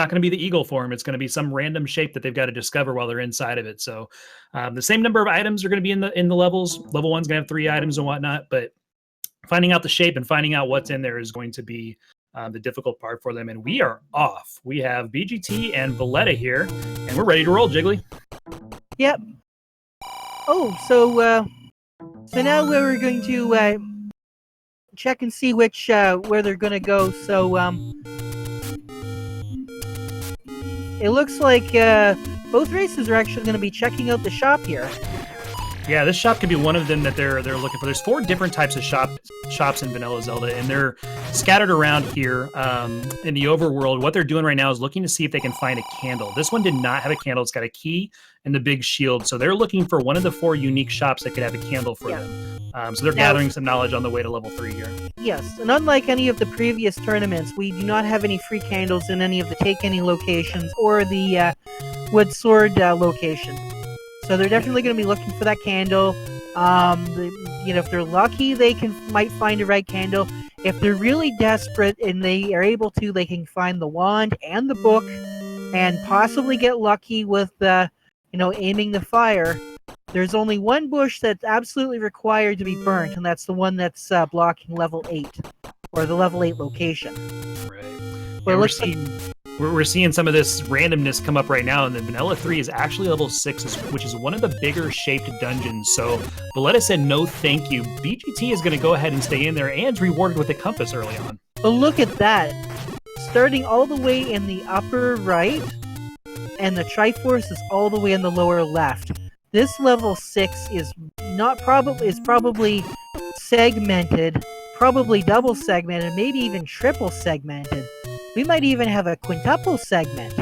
not going to be the eagle form. It's going to be some random shape that they've got to discover while they're inside of it. So the same number of items are going to be in the levels. Level 1's going to have 3 items and whatnot, but finding out the shape and finding out what's in there is going to be the difficult part for them. And we are off. We have BGT and Bulleta here, and we're ready to roll, Jiggly. Yep. Oh, so now we're going to check and see which where they're going to go. So it looks like both races are actually going to be checking out the shop here. Yeah, this shop could be one of them that they're looking for. There's 4 different types of shops in Vanilla Zelda, and they're scattered around here in the overworld. What they're doing right now is looking to see if they can find a candle. This one did not have a candle. It's got a key and the big shield. So they're looking for one of the 4 unique shops that could have a candle for them. So they're gathering some knowledge on the way to level 3 here. Yes, and unlike any of the previous tournaments, we do not have any free candles in any of the Take Any locations or the Wood Sword location. So they're definitely going to be looking for that candle. If they're lucky, they might find a red candle. If they're really desperate and they are able to, they can find the wand and the book, and possibly get lucky with aiming the fire. There's only one bush that's absolutely required to be burnt, and that's the one that's blocking level 8, or the level 8 location. Right. We're seeing some of this randomness come up right now, and the Vanilla 3 is actually level 6, which is one of the bigger shaped dungeons. So Bulleta said no thank you. BGT is going to go ahead and stay in there, and it's rewarded with a compass early on. But look at that. Starting all the way in the upper right, and the Triforce is all the way in the lower left. This level 6 is probably segmented, probably double segmented, maybe even triple segmented. We might even have a quintuple segment.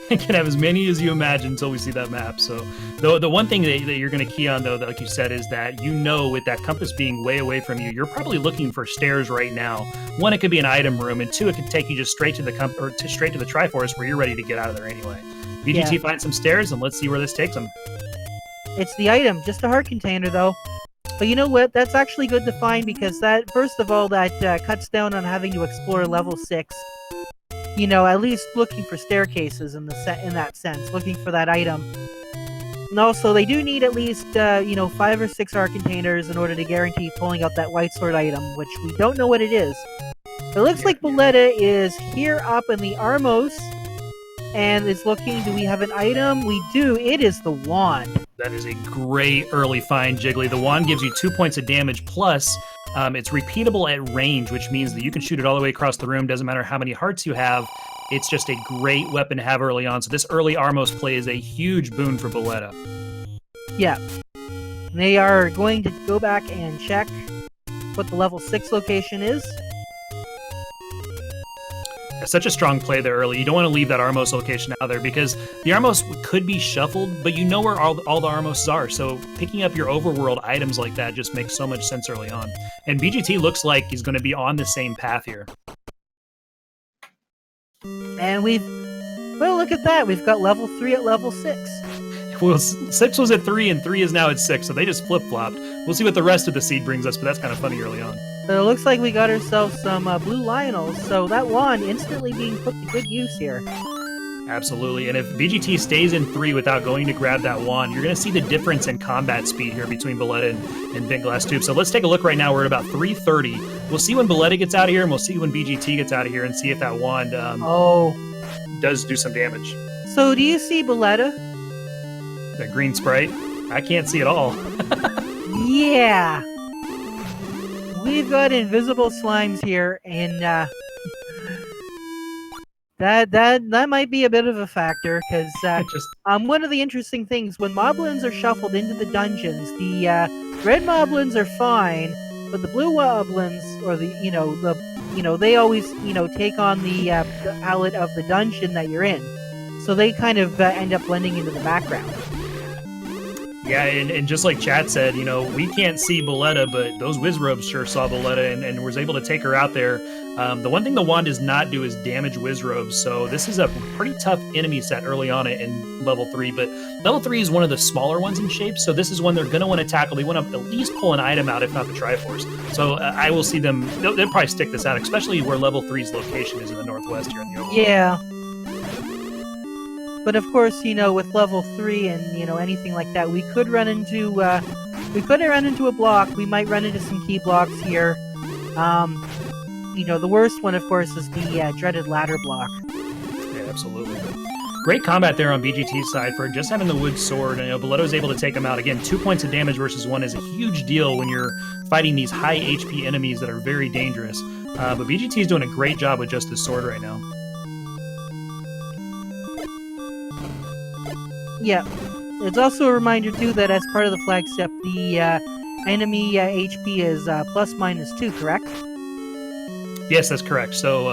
It can have as many as you imagine until we see that map. So the one thing that you're going to key on, though, that, like you said, is that with that compass being way away from you, you're probably looking for stairs right now. 1, it could be an item room, and 2, it could take you just straight to the straight to the Triforce where you're ready to get out of there anyway. BGT finds some stairs, and let's see where this takes them. It's the item, just a heart container, though. But you know what? That's actually good to find, because that, first of all, that cuts down on having to explore level 6. At least looking for staircases in that sense, looking for that item. And also, they do need at least 5 or 6 heart containers in order to guarantee pulling out that white sword item, which we don't know what it is. It looks like Bulleta is here up in the Armos, and is looking. Do we have an item? We do. It is the wand. That is a great early find, Jiggly. The wand gives you 2 points of damage, plus it's repeatable at range, which means that you can shoot it all the way across the room. Doesn't matter how many hearts you have. It's just a great weapon to have early on. So this early Armos play is a huge boon for Bulleta. Yeah. They are going to go back and check what the level 6 location is. It's such a strong play there early. You don't want to leave that Armos location out there, because the Armos could be shuffled, but you know where all the Armos are. So picking up your overworld items like that just makes so much sense early on. And BGT looks like he's going to be on the same path here. And look at that. We've got level 3 at level 6. Well, 6 was at 3, and 3 is now at 6, so they just flip-flopped. We'll see what the rest of the seed brings us, but that's kind of funny early on. So it looks like we got ourselves some blue Lionels, so that wand instantly being put to good use here. Absolutely, and if BGT stays in 3 without going to grab that wand, you're going to see the difference in combat speed here between Bulleta and bentglasstube. So let's take a look right now. We're at about 330. We'll see when Bulleta gets out of here, and we'll see when BGT gets out of here, and see if that wand does do some damage. So do you see Bulleta? That green sprite? I can't see it all. Yeah. We've got invisible slimes here, and that might be a bit of a factor, because one of the interesting things, when moblins are shuffled into the dungeons, the red moblins are fine, but the blue moblins, or they always take on the palette of the dungeon that you're in, so they kind of end up blending into the background. Yeah, and just like Chat said, we can't see Bulleta, but those Wizrobes sure saw Bulleta and was able to take her out there. The one thing the wand does not do is damage Wizrobes, so this is a pretty tough enemy set early on in level 3, but level 3 is one of the smaller ones in shape, so this is one they're going to want to tackle. They want to at least pull an item out, if not the Triforce. So I will see them, they'll probably stick this out, especially where level 3's location is in the northwest here in the overworld. Yeah. But of course, with level 3 and anything like that, we could run into a block. We might run into some key blocks here. The worst one, of course, is the dreaded ladder block. Yeah, absolutely. Great combat there on BGT's side for just having the wood sword. And Bulleta's able to take him out. Again, 2 points of damage versus 1 is a huge deal when you're fighting these high HP enemies that are very dangerous. But BGT is doing a great job with just his sword right now. Yeah. It's also a reminder, too, that as part of the flag step, the enemy HP is ±2, correct? Yes, that's correct. So,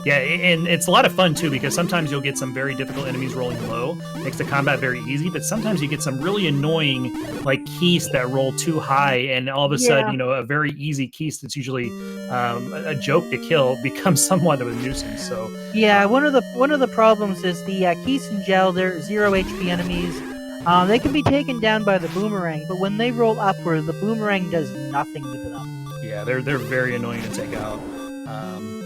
yeah, and it's a lot of fun, too, because sometimes you'll get some very difficult enemies rolling low. Makes the combat very easy, but sometimes you get some really annoying, like, keys that roll too high, and all of a sudden, a very easy keys that's usually a joke to kill becomes somewhat of a nuisance. So yeah, one of the problems is the Keys and Gel. They're 0 HP enemies. They can be taken down by the boomerang, but when they roll upward, the boomerang does nothing to them. Yeah, they're very annoying to take out.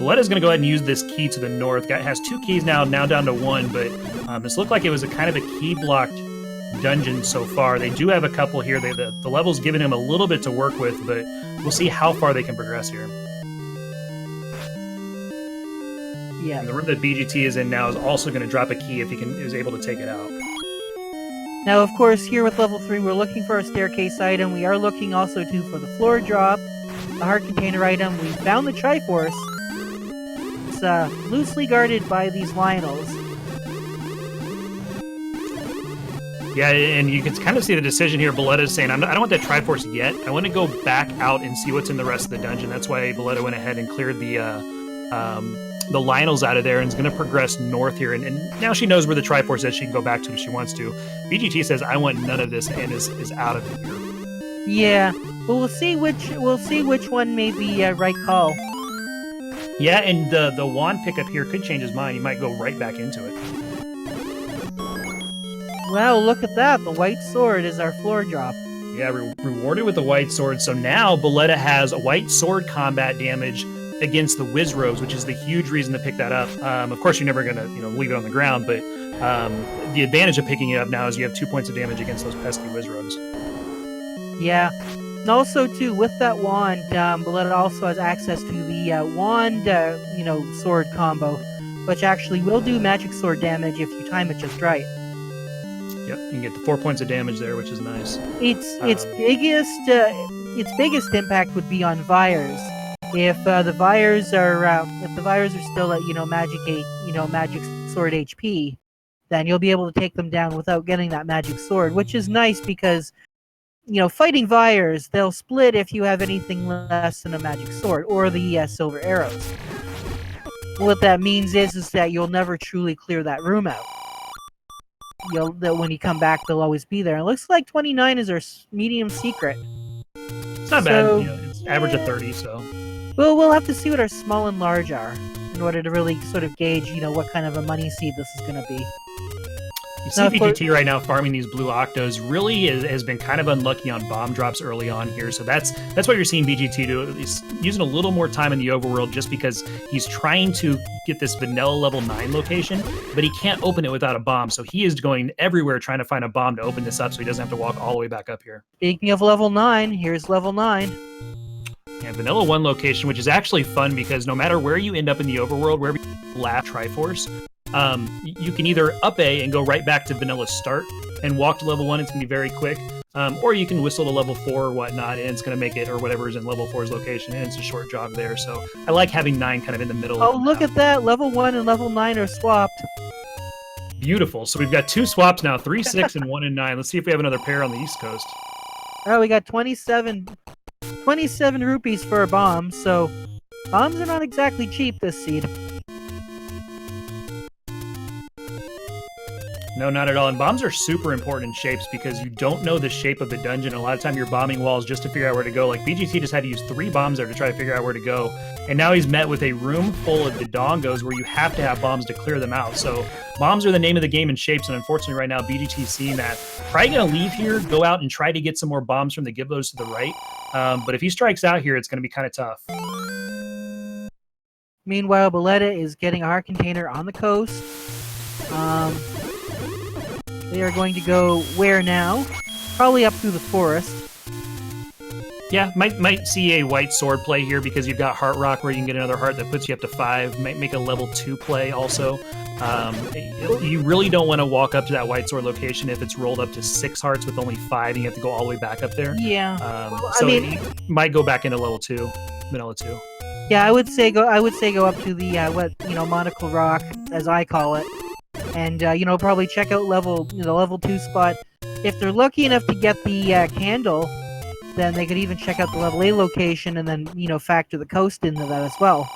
Bulleta's going to go ahead and use this key to the north. Guy has 2 keys now down to 1, but this looked like it was a kind of a key-blocked dungeon so far. They do have a couple here. The level's giving him a little bit to work with, but we'll see how far they can progress here. Yeah. And the room that BGT is in now is also going to drop a key if he is able to take it out. Now, of course, here with level 3, we're looking for a staircase item. We are looking also, too, for the floor drop, the heart container item. We found the Triforce. It's loosely guarded by these Lionels. Yeah, and you can kind of see the decision here. Bulleta is saying, I don't want that Triforce yet. I want to go back out and see what's in the rest of the dungeon. That's why Bulleta went ahead and cleared the Lionels out of there and is going to progress north here. And now she knows where the Triforce is. She can go back to it if she wants to. BGT says, I want none of this, and is out of here. Yeah, but we'll see which one may be right call. Yeah, and the wand pickup here could change his mind. He might go right back into it. Well, look at that. The white sword is our floor drop. Yeah, rewarded with the white sword. So now Bulleta has a white sword combat damage against the Wizrobes, which is the huge reason to pick that up. Of course, you're never going to leave it on the ground, but the advantage of picking it up now is you have 2 points of damage against those pesky Wizrobes. Yeah. And also, too, with that wand, Bulleta also has access to the wand, sword combo, which actually will do magic sword damage if you time it just right. Yep, you can get the 4 points of damage there, which is nice. Its biggest impact would be on Vires. If the Vires are still at Magic 8, Magic Sword HP, then you'll be able to take them down without getting that Magic Sword, which is nice because fighting Vires, they'll split if you have anything less than a Magic Sword or the Silver Arrows. What that means is that you'll never truly clear that room out. When you come back, they'll always be there. It looks like 29 is our medium secret. It's not bad. It's average of 30, so. Well, we'll have to see what our small and large are in order to really sort of gauge, what kind of a money seed this is going to be. You see BGT right now farming these blue octos really has been kind of unlucky on bomb drops early on here. So that's what you're seeing BGT do. He's using a little more time in the overworld just because he's trying to get this vanilla level 9 location, but he can't open it without a bomb. So he is going everywhere trying to find a bomb to open this up so he doesn't have to walk all the way back up here. Speaking of level 9, here's level 9. Yeah, vanilla 1 location, which is actually fun because no matter where you end up in the overworld, wherever you last Triforce, you can either up A and go right back to vanilla start and walk to level 1. It's going to be very quick. Or you can whistle to level 4 or whatnot, and it's going to make it, or whatever is in level 4's location, and it's a short jog there. So I like having 9 kind of in the middle. Oh, look at that. Level 1 and level 9 are swapped. Beautiful. So we've got 2 swaps now, 3, 6, and 1 and 9. Let's see if we have another pair on the East Coast. Oh, we got 27 rupees for a bomb, so bombs are not exactly cheap this seed. No, not at all. And bombs are super important in shapes because you don't know the shape of the dungeon. A lot of time you're bombing walls just to figure out where to go. Like BGT just had to use 3 bombs there to try to figure out where to go. And now he's met with a room full of dodongos where you have to have bombs to clear them out. So bombs are the name of the game in shapes. And unfortunately right now BGT's seeing that. Probably going to leave here, go out and try to get some more bombs from the Giblos to the right. But if he strikes out here, it's going to be kind of tough. Meanwhile, Bulleta is getting a heart container on the coast. They are going to go where now? Probably up through the forest. Yeah, might see a white sword play here because you've got Heart Rock where you can get another heart that puts you up to 5. Might make a level 2 play also. You really don't want to walk up to that white sword location if it's rolled up to 6 hearts with only 5 and you have to go all the way back up there. Yeah. So it might go back into level 2, vanilla 2. Yeah, I would say go up to the Monocle Rock, as I call it, and probably check out the level 2 spot. If they're lucky enough to get the candle, then they could even check out the level A location and then factor the coast into that as well.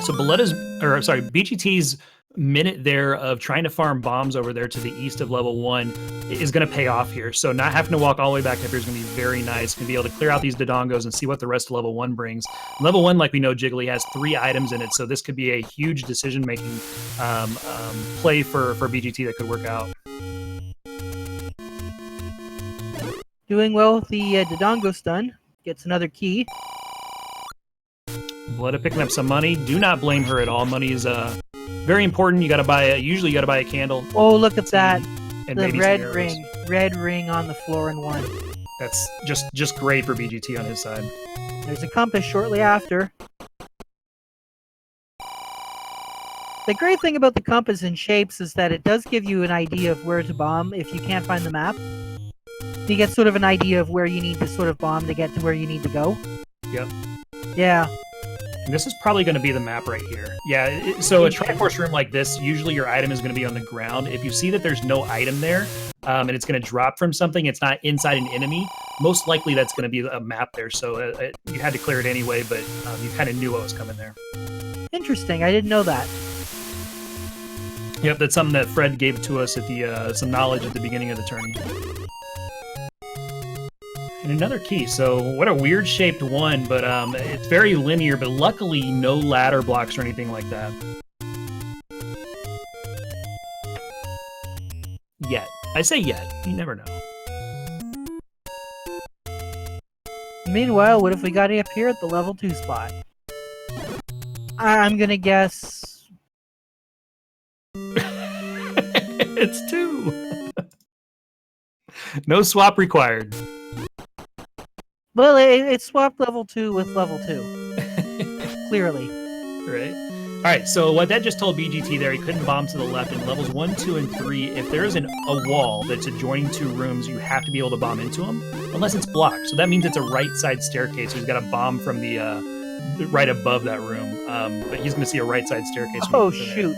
So BGT's minute there of trying to farm bombs over there to the east of level 1 is going to pay off here. So not having to walk all the way back up here is going to be very nice. Going to be able to clear out these Dodongos and see what the rest of level 1 brings. Level 1, like we know, Jiggly has 3 items in it, so this could be a huge decision-making play for BGT that could work out. Doing well with the Dodongo stun. Gets another key. Bulleta picking up some money. Do not blame her at all. Money is very important. You got to buy usually you got to buy a candle. Oh, look at that. And the red ring on the floor in 1. That's just great for BGT on his side. There's a compass shortly after. The great thing about the compass and shapes is that it does give you an idea of where to bomb if you can't find the map. You get sort of an idea of where you need to sort of bomb to get to where you need to go. Yep. Yeah. And this is probably going to be the map right here. Yeah, so a Triforce room like this, usually your item is going to be on the ground. If you see that there's no item there, and it's going to drop from something, it's not inside an enemy, most likely that's going to be a map there. So you had to clear it anyway, but you kind of knew what was coming there. Interesting. I didn't know that. Yep, that's something that Fred gave to us at the some knowledge at the beginning of the tourney. And another key. So what a weird shaped one, but it's very linear, but luckily no ladder blocks or anything like that. Yet. I say yet. You never know. Meanwhile, what if we got up here at the level 2 spot? I'm gonna guess... It's 2! No swap required. Well, it swapped level 2 with level 2. Clearly. Right. Alright, so what that just told BGT there, he couldn't bomb to the left. In levels 1, 2, and 3, if there is a wall that's adjoining 2 rooms, you have to be able to bomb into them, unless it's blocked. So that means it's a right side staircase, so he's got to bomb from the right above that room. But he's going to see a right side staircase. Oh, shoot.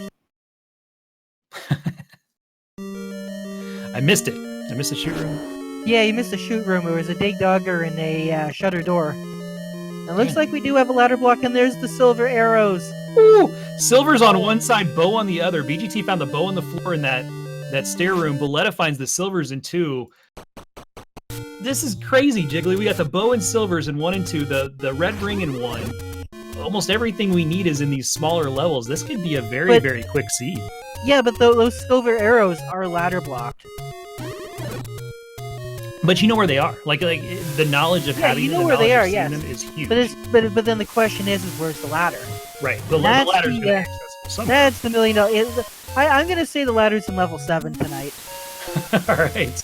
I missed it. I missed the shoot room. Yeah, you missed a shoot room. There was a dig dogger and a shutter door. It looks like we do have a ladder block, and there's the silver arrows. Ooh! Silver's on one side, bow on the other. BGT found the bow on the floor in that stair room. Bulleta finds the silvers in 2. This is crazy, Jiggly. We got the bow and silvers in 1 and 2, the red ring in 1. Almost everything we need is in these smaller levels. This could be a very, very quick seed. Yeah, but those silver arrows are ladder blocked. But you know where they are. Like the knowledge of having you know where they are. Yes, them is huge. But then the question is where's the ladder? Right. The ladder's going to be accessible. That's the $1 million. I'm going to say the ladder's in level 7 tonight. All right.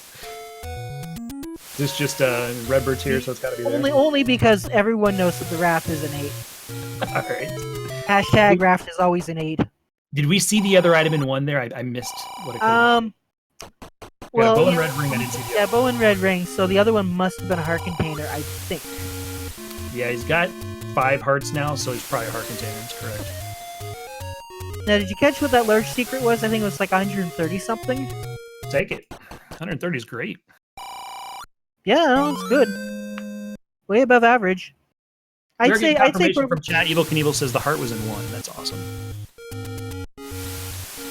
This just Redbird's here, so it's got to be there. Only because everyone knows that the raft is an 8. All right. Hashtag raft is always an 8. Did we see the other item in 1 there? I missed what it could well, bow and red ring, I didn't see the other. bow and red ring, so the other one must have been a heart container, I think. Yeah, he's got 5 hearts now, so he's probably a heart container, that's correct. Now, did you catch what that large secret was? I think it was like 130 something. Take it. 130 is great. Yeah, no, it's good. Way above average. I'd say from chat, Evil Knievel says the heart was in 1. That's awesome.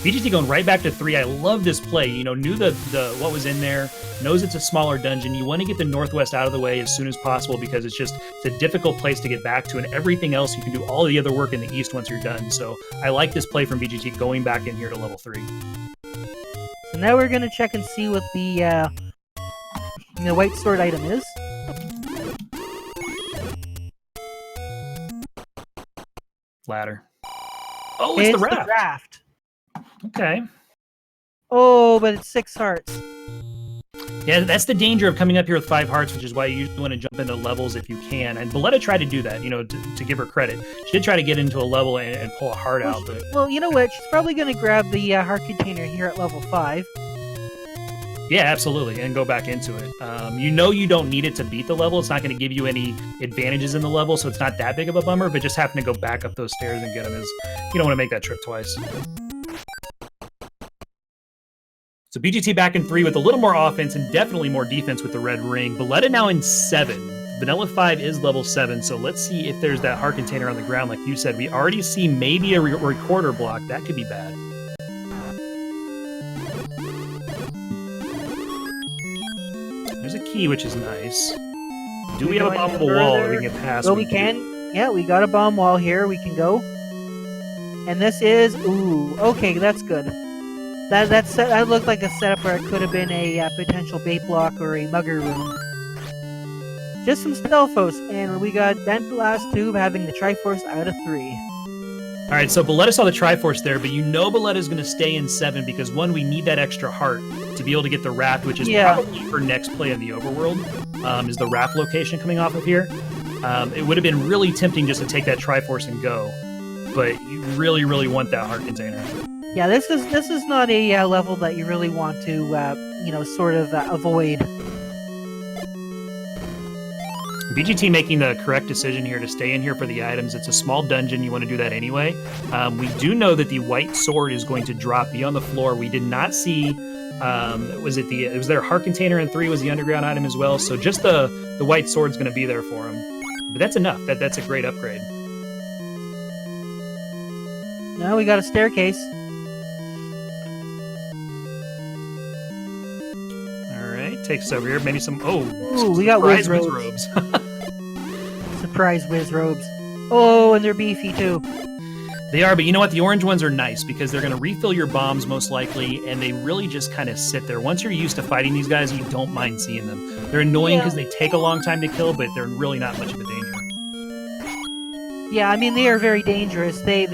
BGT going right back to 3. I love this play. You know, knew the what was in there, knows it's a smaller dungeon. You want to get the northwest out of the way as soon as possible because it's a difficult place to get back to, and everything else you can do all the other work in the east once you're done. So I like this play from BGT going back in here to level 3. So now we're gonna check and see what the white sword item is. Ladder. Oh, it's the raft. The raft. Okay. Oh, but it's 6 hearts. Yeah, that's the danger of coming up here with 5 hearts, which is why you usually want to jump into levels if you can. And Bulleta tried to do that, you know, to give her credit. She did try to get into a level and pull a heart out, but... Well, you know what? She's probably going to grab the heart container here at level 5. Yeah, absolutely, and go back into it. You know you don't need it to beat the level. It's not going to give you any advantages in the level, so it's not that big of a bummer, but just having to go back up those stairs and get them is... You don't want to make that trip twice. So BGT back in 3 with a little more offense and definitely more defense with the red ring. Bulleta now in 7. Vanilla 5 is level 7, so let's see if there's that heart container on the ground. Like you said, we already see maybe a recorder block. That could be bad. There's a key, which is nice. Do we have a bombable wall that we can get past? Well, we can. Yeah, we got a bomb wall here. We can go. And this is... Ooh, okay, that's good. That looked like a setup where it could have been a potential bait block or a mugger room. Just some stealthos, and we got bentglasstube having the Triforce out of 3. Alright, so Bulleta saw the Triforce there, but you know Bulleta's going to stay in 7 because, one, we need that extra heart to be able to get the raft, which is probably her next play in the Overworld, is the raft location coming off of here. It would have been really tempting just to take that Triforce and go, but you really, really want that heart container. Yeah, this is not a level that you really want to, you know, sort of avoid. BGT making the correct decision here to stay in here for the items. It's a small dungeon. You want to do that anyway. We do know that the white sword is going to drop beyond the floor. We did not see... was there a heart container in 3? Was the underground item as well? So just the white sword's going to be there for him. But that's enough. That's a great upgrade. Now we got a staircase. Takes us over here. Maybe some... Ooh, we got whiz robes. Surprise whiz robes. Oh, and they're beefy too. They are, but you know what? The orange ones are nice because they're going to refill your bombs most likely, and they really just kind of sit there. Once you're used to fighting these guys, you don't mind seeing them. They're annoying because they take a long time to kill, but they're really not much of a danger. Yeah, I mean, they are very dangerous. They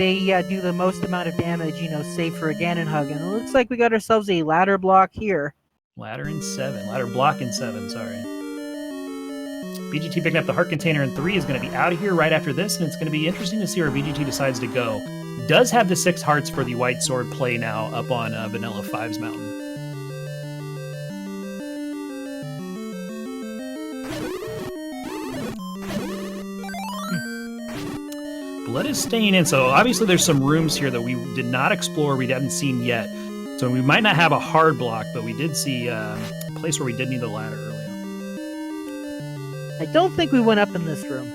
do the most amount of damage, you know, save for a Ganon hug. And it looks like we got ourselves a ladder block here. Ladder in 7. Ladder block in 7, sorry. BGT picking up the heart container in 3 is going to be out of here right after this, and it's going to be interesting to see where BGT decides to go. Does have the 6 hearts for the white sword play now up on Vanilla 5's mountain. Bulleta is staying in, so obviously there's some rooms here that we did not explore, we haven't seen yet. So we might not have a hard block, but we did see a place where we did need the ladder earlier. I don't think we went up in this room.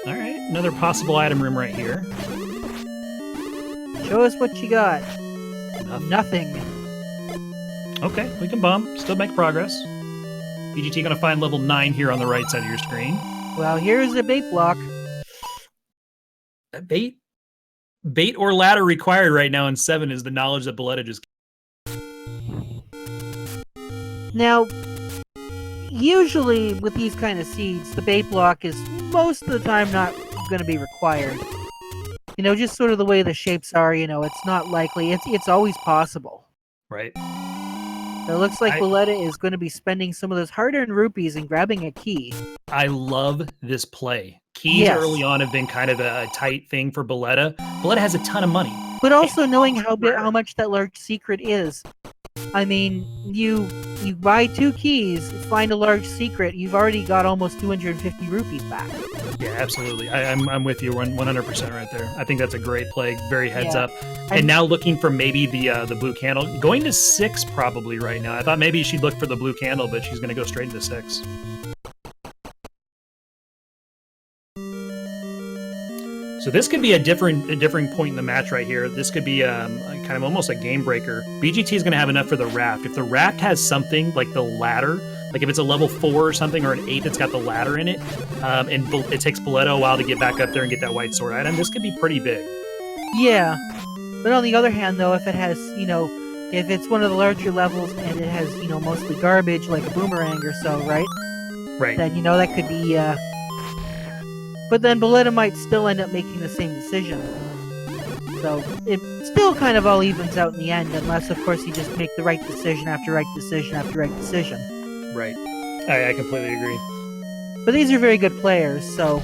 All right, another possible item room right here. Show us what you got. Nothing. Okay, we can bomb. Still make progress. BGT going to find level 9 here on the right side of your screen. Well, here's the bait block. Bait or ladder required right now in 7 is the knowledge that Bulleta just... Now, usually with these kind of seeds, the bait block is most of the time not going to be required. You know, just sort of the way the shapes are, you know, it's not likely. It's always possible. Right. It looks like Bulleta is going to be spending some of those hard-earned rupees and grabbing a key. I love this play. Keys early on have been kind of a tight thing for Bulleta. Bulleta has a ton of money. But also knowing how much that large secret is. I mean, you buy 2 keys, find a large secret, you've already got almost 250 rupees back. Yeah, absolutely. I'm with you 100% right there. I think that's a great play. Very heads up. And now looking for maybe the blue candle. Going to 6 probably right now. I thought maybe she'd look for the blue candle, but she's going to go straight into 6. So this could be a different point in the match right here. This could be kind of almost a game breaker. BGT is going to have enough for the raft. If the raft has something like the ladder, like if it's a level 4 or something, or an 8 that's got the ladder in it, and it takes Bulleta a while to get back up there and get that white sword item, this could be pretty big. Yeah. But on the other hand, though, if it has, you know, if it's one of the larger levels and it has, you know, mostly garbage, like a boomerang or so, right? Right. Then, you know, that could be, But then Bulleta might still end up making the same decision. So it still kind of all evens out in the end, unless, of course, you just make the right decision after right decision after right decision. Right. I completely agree. But these are very good players, so...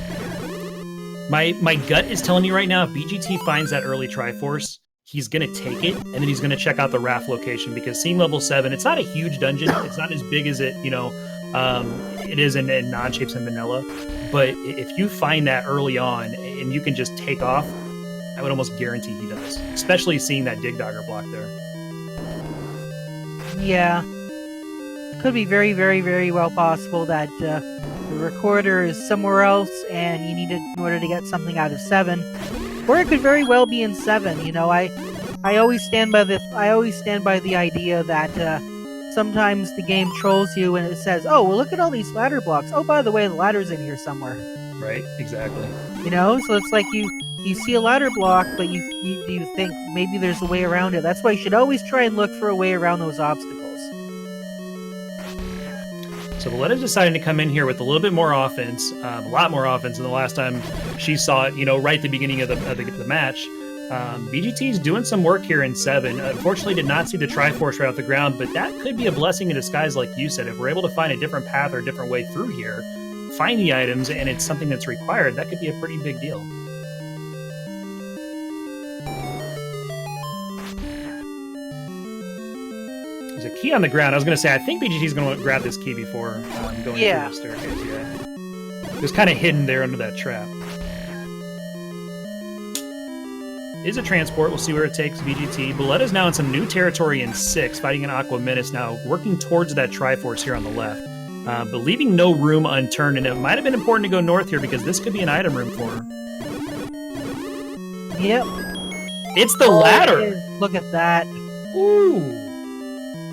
My gut is telling me right now, if BGT finds that early Triforce, he's going to take it, and then he's going to check out the raft location, because seeing level 7, it's not a huge dungeon. It's not as big as it, it is in non-shapes and vanilla. But if you find that early on, and you can just take off, I would almost guarantee he does. Especially seeing that Dig Dogger block there. Yeah. Could be very, very, very well possible that the recorder is somewhere else and you need it in order to get something out of 7. Or it could very well be in 7. I always stand by the idea that sometimes the game trolls you and it says, "Oh, well, look at all these ladder blocks. Oh, by the way, the ladder's in here somewhere." Right, exactly. So it's like you see a ladder block, but you think maybe there's a way around it. That's why you should always try and look for a way around those obstacles. So Bulleta decided to come in here with a little bit more offense, a lot more offense than the last time she saw it, right at the beginning of the match. BGT's doing some work here in 7. Unfortunately, did not see the Triforce right off the ground, but that could be a blessing in disguise, like you said. If we're able to find a different path or a different way through here, find the items, and it's something that's required, that could be a pretty big deal. There's a key on the ground. I was going to say, I think BGT's going to grab this key before going through the staircase. Yeah. It was kind of hidden there under that trap. Is a transport. We'll see where it takes BGT. Bulleta's now in some new territory in 6, fighting an Aqua Menace now, working towards that Triforce here on the left. But leaving no room unturned, and it might have been important to go north here because this could be an item room for her. Yep. It's the ladder! Look at that. Ooh!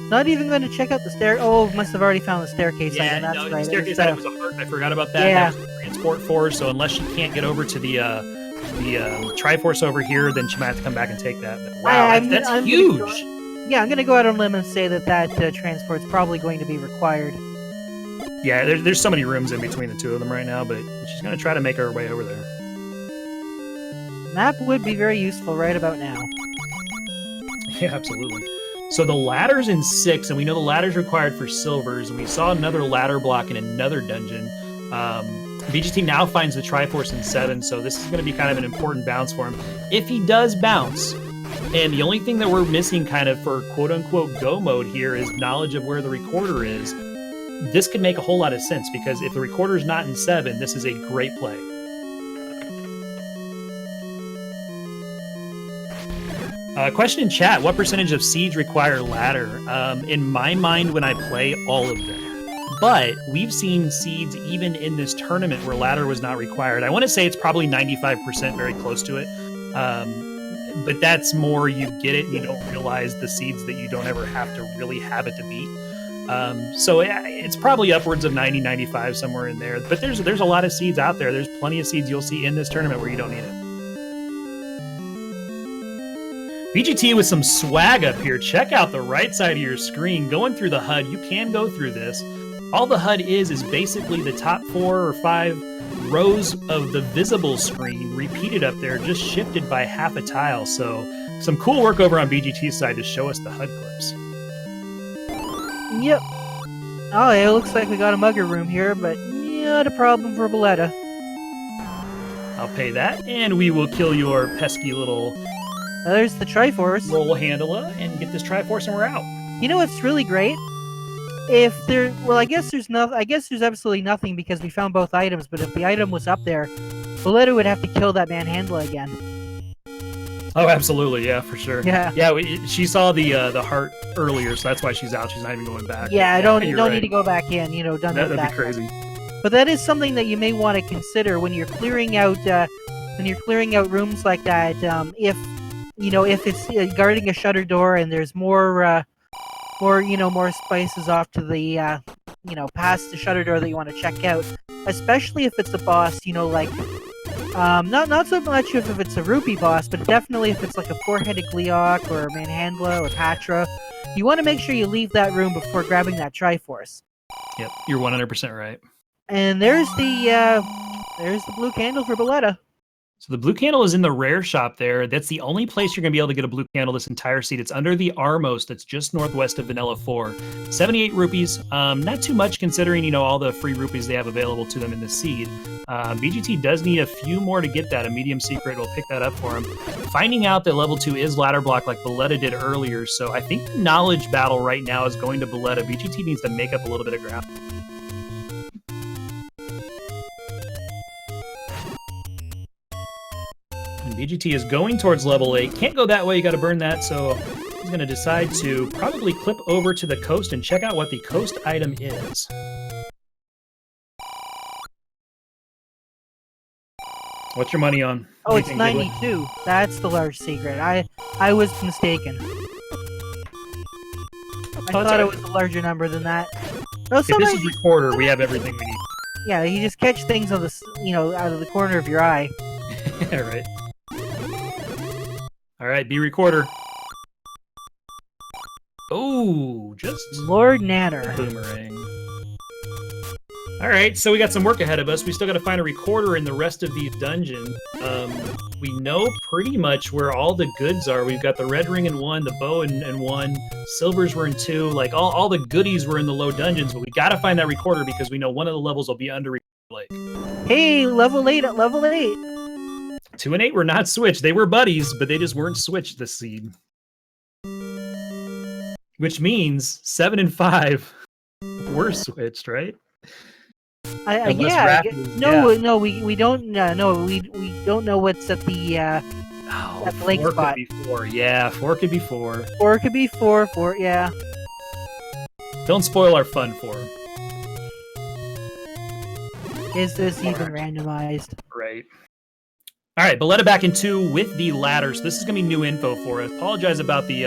Not even going to check out the stair. Oh, must have already found the staircase item. That's right. The staircase item was a heart. I forgot about that. Yeah. That was a transport for her, so unless she can't get over to the Triforce over here, then she might have to come back and take that. But wow, that's huge! I'm going to go out on a limb and say that transport's probably going to be required. Yeah, there's so many rooms in between the two of them right now, but she's going to try to make her way over there. Map would be very useful right about now. Yeah, absolutely. So the ladder's in 6, and we know the ladder's required for silvers, and we saw another ladder block in another dungeon. BGT now finds the Triforce in 7, so this is going to be kind of an important bounce for him. If he does bounce, and the only thing that we're missing kind of for quote-unquote go mode here is knowledge of where the recorder is, this could make a whole lot of sense, because if the recorder's not in 7, this is a great play. Question in chat, what percentage of seeds require ladder? In my mind, when I play, all of them. But we've seen seeds even in this tournament where ladder was not required. I want to say it's probably 95%, very close to it. But that's more you get it and you don't realize the seeds that you don't ever have to really have it to beat. So it's probably upwards of 90, 95, somewhere in there. But there's a lot of seeds out there. There's plenty of seeds you'll see in this tournament where you don't need it. BGT with some swag up here. Check out the right side of your screen. Going through the HUD, you can go through this. All the HUD is basically the top 4 or 5 rows of the visible screen repeated up there, just shifted by half a tile. So some cool work over on BGT's side to show us the HUD clips. Yep. Oh, it looks like we got a mugger room here, but not a problem for Bulleta. I'll pay that, and we will kill your pesky little... There's the Triforce. Roll handler and get this Triforce, and we're out. You know what's really great? If there, well, I guess there's absolutely nothing because we found both items. But if the item was up there, Bulleta would have to kill that manhandler again. Oh, absolutely, yeah, for sure. Yeah, she saw the heart earlier, so that's why she's out. She's not even going back. Yeah, I don't need to go back in. That'd be crazy. But that is something that you may want to consider when you're clearing out rooms like that. If it's guarding a shutter door and there's more spaces off to the past the shutter door that you want to check out, especially if it's a boss, not so much if it's a rupee boss, but definitely if it's like a 4-headed Gleeok or a Manhandla or Patra, you want to make sure you leave that room before grabbing that Triforce. Yep, you're 100% right. And there's the blue candle for Bulleta. So the blue candle is in the rare shop there. That's the only place you're going to be able to get a blue candle this entire seed. It's under the Armos that's just northwest of Vanilla 4. 78 rupees. Not too much considering, you know, all the free rupees they have available to them in the seed. BGT does need a few more to get that. A medium secret will pick that up for him. Finding out that level 2 is ladder block like Bulleta did earlier. So I think the knowledge battle right now is going to Bulleta. BGT needs to make up a little bit of ground. BGT is going towards level 8. Can't go that way, you got to burn that, so he's going to decide to probably clip over to the coast and check out what the coast item is. What's your money on? Oh, it's 92. That's the large secret. I was mistaken. I thought it was a larger number than that. No, if this is recorder, we have everything we need. Yeah, you just catch things on the, you know, out of the corner of your eye. Yeah, right. All right, be recorder. Oh, just Lord Nanner. Boomerang. All right, so we got some work ahead of us. We still got to find a recorder in the rest of these dungeons. We know pretty much where all the goods are. We've got the red ring in 1, the bow in 1, silvers were in 2. Like all the goodies were in the low dungeons, but we got to find that recorder because we know one of the levels will be under Lake. Hey, level 8 at level 8. 2 and 8 were not switched. They were buddies, but they just weren't switched this seed. Which means 7 and 5 were switched, right? Yeah. No, we don't know. We don't know what's at the at the lake 4 spot. Could be 4. Yeah, 4 could be 4. 4 could be 4. Yeah. Don't spoil our fun for him. Is this even randomized? Right. All right, Bulleta back in 2 with the ladder. So this is going to be new info for us. Apologize about the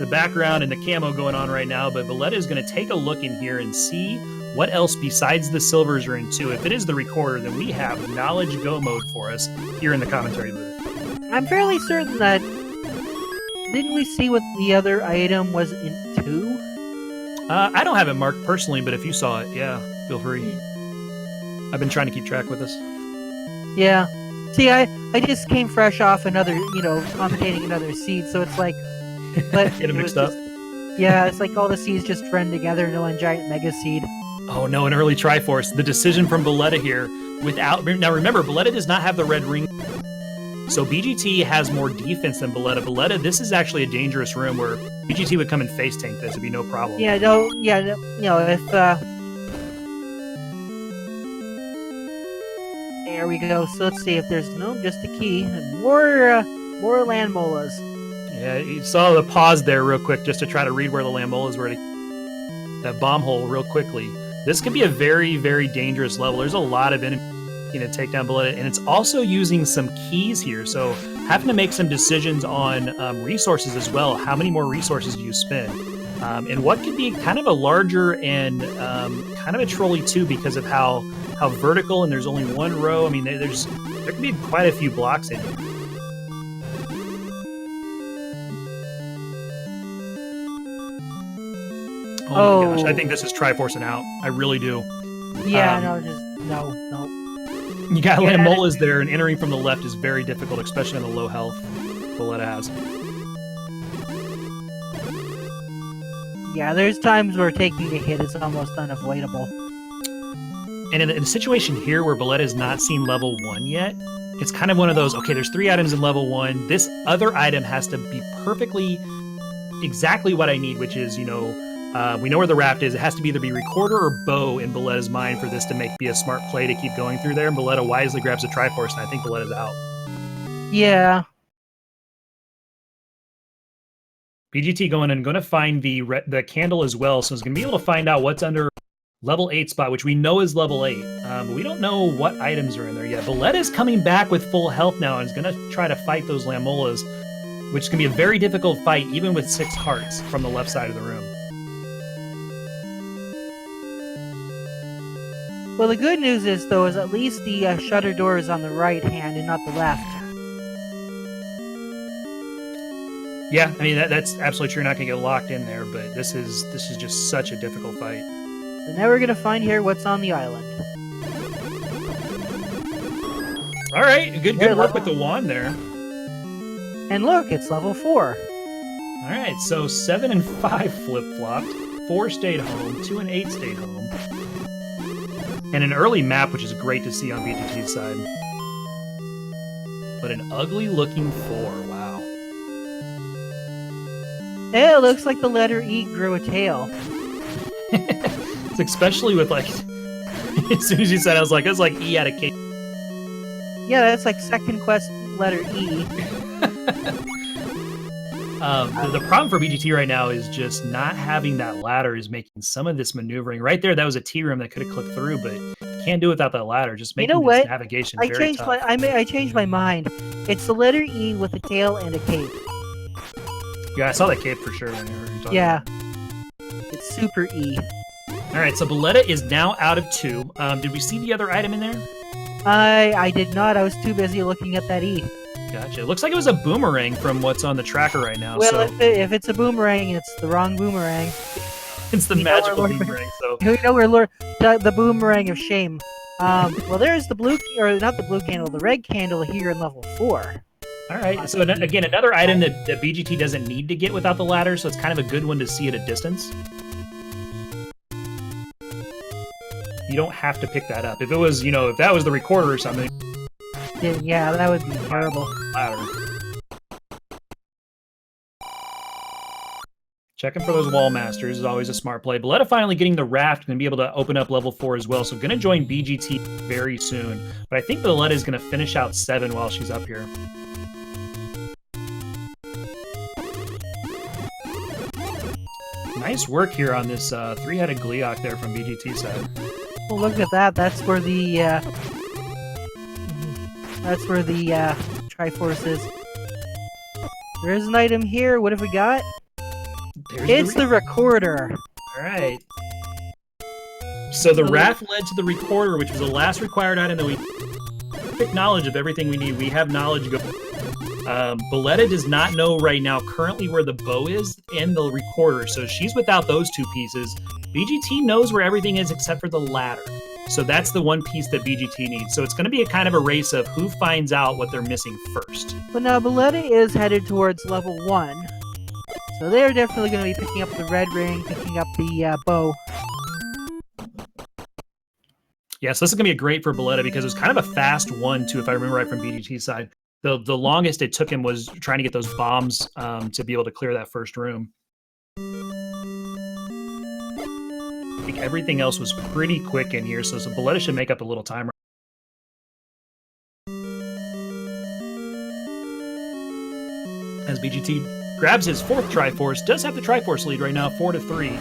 background and the camo going on right now, but Bulleta is going to take a look in here and see what else besides the silvers are in 2. If it is the recorder, then we have knowledge go mode for us here in the commentary booth. I'm fairly certain that... Didn't we see what the other item was in 2? I don't have it marked personally, but if you saw it, yeah, feel free. I've been trying to keep track with us. Yeah. See, I just came fresh off another, commentating another seed, so it's like... Get them mixed up? Yeah, it's like all the seeds just run together into one giant mega seed. Oh no, an early Triforce. The decision from Bulleta here without... Now remember, Bulleta does not have the red ring. So BGT has more defense than Bulleta. Bulleta, this is actually a dangerous room where BGT would come and face tank this. It'd be no problem. Yeah, if... There we go. So let's see if there's... No, just a key. And more land molas. Yeah, you saw the pause there real quick just to try to read where the Lambolas were. That bomb hole real quickly. This could be a very, very dangerous level. There's a lot of enemies to take down Bulleta, and it's also using some keys here. So having to make some decisions on resources as well. How many more resources do you spend? And what could be kind of a larger and kind of a trolley too because of how vertical and there's only one row. I mean, there could be quite a few blocks in here. Oh my gosh, I think this is Triforcing out. I really do. Yeah, no. You got Lambolas there, and entering from the left is very difficult, especially on the low health Bulleta has. Yeah, there's times where taking a hit is almost unavoidable. And in the situation here where Bulleta has not seen level 1 yet, it's kind of one of those, okay, there's 3 items in level 1. This other item has to be perfectly exactly what I need, which is, we know where the raft is. It has to either be recorder or bow in Bulleta's mind for this to be a smart play to keep going through there. And Bulleta wisely grabs a Triforce, and I think Bulleta's out. Yeah. BGT going to find the candle as well, so it's going to be able to find out what's under level 8 spot, which we know is level 8. But we don't know what items are in there yet. Bulleta's coming back with full health now and is going to try to fight those Lambolas, which can be a very difficult fight, even with 6 hearts from the left side of the room. Well, the good news is, though, is at least the shutter door is on the right hand and not the left. Yeah, I mean, that's absolutely true. You're not going to get locked in there, but this is just such a difficult fight. So now we're going to find here what's on the island. All right, good work with the wand there. And look, it's level 4. All right, so 7 and 5 flip-flopped, 4 stayed home, 2 and 8 stayed home. And an early map, which is great to see on BGT's side. But an ugly-looking 4, wow. It looks like the letter E grew a tail. It's especially with, like, as soon as you said it, I was like, it's like E out of K. Yeah, that's like second quest letter E. The problem for BGT right now is just not having that ladder is making some of this maneuvering. Right there, that was a T-room that could have clicked through, but can't do it without that ladder. Just making this navigation very tough. I changed my mind. It's the letter E with a tail and a cape. Yeah, I saw that cape for sure. When you were talking about. It's super E. All right, so Bulleta is now out of 2. Did we see the other item in there? I did not. I was too busy looking at that E. Gotcha. It looks like it was a boomerang from what's on the tracker right now. Well, so if it's a boomerang, it's the wrong boomerang. It's the magical boomerang. So we know we're the boomerang of shame. Well, there's the blue, or not the blue candle, the red candle here in level 4. All right. So again, another item that BGT doesn't need to get without the ladder, so it's kind of a good one to see at a distance. You don't have to pick that up. If it was, if that was the recorder or something. Yeah, that would be terrible. Ladder. Checking for those wall masters is always a smart play. Bulleta finally getting the raft and be able to open up level 4 as well. So going to join BGT very soon. But I think Bulleta is going to finish out 7 while she's up here. Nice work here on this 3-headed Gleeok there from BGT side. Well, look at that. That's where the Triforce is. There is an item here. What have we got? It's the recorder. All right. So the raft led to the recorder, which was the last required item that we took knowledge of everything we need. We have knowledge. Bulleta does not know right now currently where the bow is and the recorder, so she's without those 2 pieces. BGT knows where everything is except for the ladder. So that's the one piece that BGT needs. So it's going to be a kind of a race of who finds out what they're missing first. But now Bulleta is headed towards level 1. So they're definitely going to be picking up the red ring, picking up the bow. Yeah, so this is going to be great for Bulleta because it was kind of a fast 1-2, if I remember right from BGT's side. The longest it took him was trying to get those bombs to be able to clear that first room. I think everything else was pretty quick in here, so Bulleta should make up a little time. As BGT grabs his 4th Triforce, does have the Triforce lead right now, 4-3.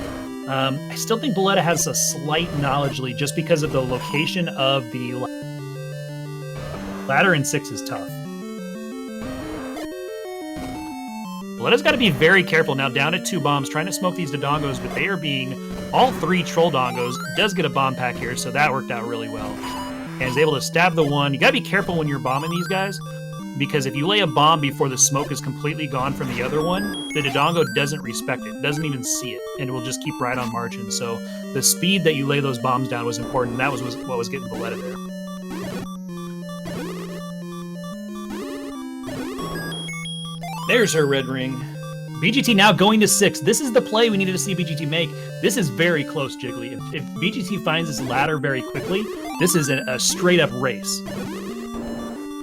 I still think Bulleta has a slight knowledge lead just because of the location of the ladder in 6 is tough. Bulleta's got to be very careful now, down at 2 bombs, trying to smoke these Dodongos, but they are being all 3 Troll Dongos. Does get a bomb pack here, so that worked out really well. And is able to stab the one. You got to be careful when you're bombing these guys, because if you lay a bomb before the smoke is completely gone from the other one, the Dodongo doesn't respect it, doesn't even see it, and it will just keep right on marching. So the speed that you lay those bombs down was important, and that was what was getting Bulleta there. There's her red ring. BGT now going to 6. This is the play we needed to see BGT make. This is very close, Jiggly. If BGT finds this ladder very quickly, this is a straight-up race.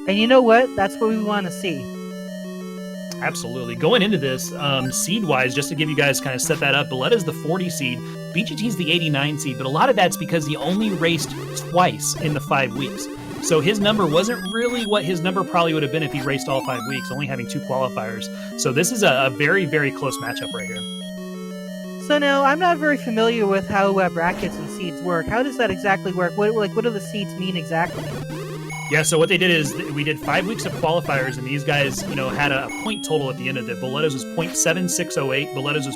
And you know what? That's what we want to see. Absolutely. Going into this, seed-wise, just to give you guys kind of set that up, Bulleta's the 40 seed, BGT's the 89 seed, but a lot of that's because he only raced twice in the 5 weeks. So his number wasn't really what his number probably would have been if he raced all 5 weeks, only having 2 qualifiers. So this is a very, very close matchup right here. So now, I'm not very familiar with how brackets and seeds work. How does that exactly work? What do the seeds mean exactly? Yeah, so what they did is we did 5 weeks of qualifiers, and these guys, had a point total at the end of it. Bulleta's was .7608, Bulleta's was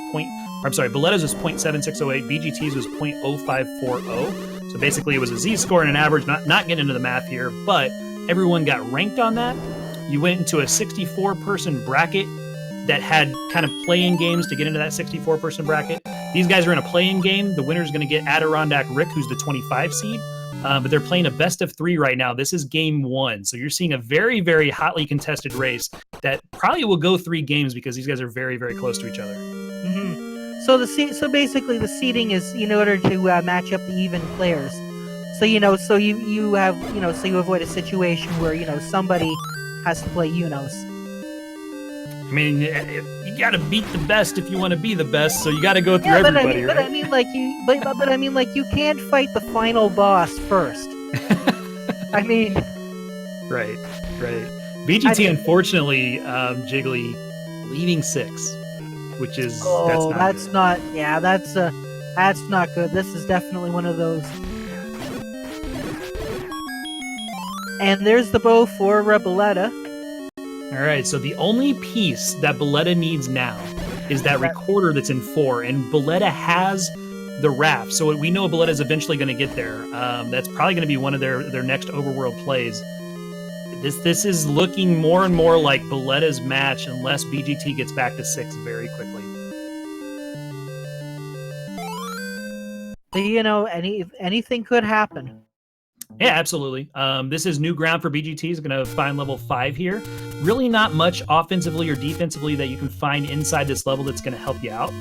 .7608, BGT's was .0540. So basically, it was a Z-score and an average. Not getting into the math here, but everyone got ranked on that. You went into a 64-person bracket that had kind of play-in games to get into that 64-person bracket. These guys are in a play-in game. The winner is going to get Adirondack Rick, who's the 25 seed. but they're playing a best of 3 right now. This is game 1, so you're seeing a very, very hotly contested race that probably will go 3 games because these guys are very, very close to each other. So so basically the seeding is in order to match up the even players. So so you have so you avoid a situation where somebody has to play Unos. I mean, you got to beat the best if you want to be the best, so you got to go through everybody, right? But I mean, you can't fight the final boss first. I mean, right. BGT, unfortunately, Jiggly leading 6, which is that's not good. This is definitely one of those. And there's the bow for Bulleta. All right, so the only piece that Bulleta needs now is that recorder that's in 4, and Bulleta has the raft, so we know Bulleta is eventually going to get there. That's probably going to be one of their next Overworld plays. This is looking more and more like Bulleta's match unless BGT gets back to 6 very quickly. Anything could happen. Yeah, absolutely. This is new ground for BGT. He's going to find level 5 here. Really not much offensively or defensively that you can find inside this level that's going to help you out.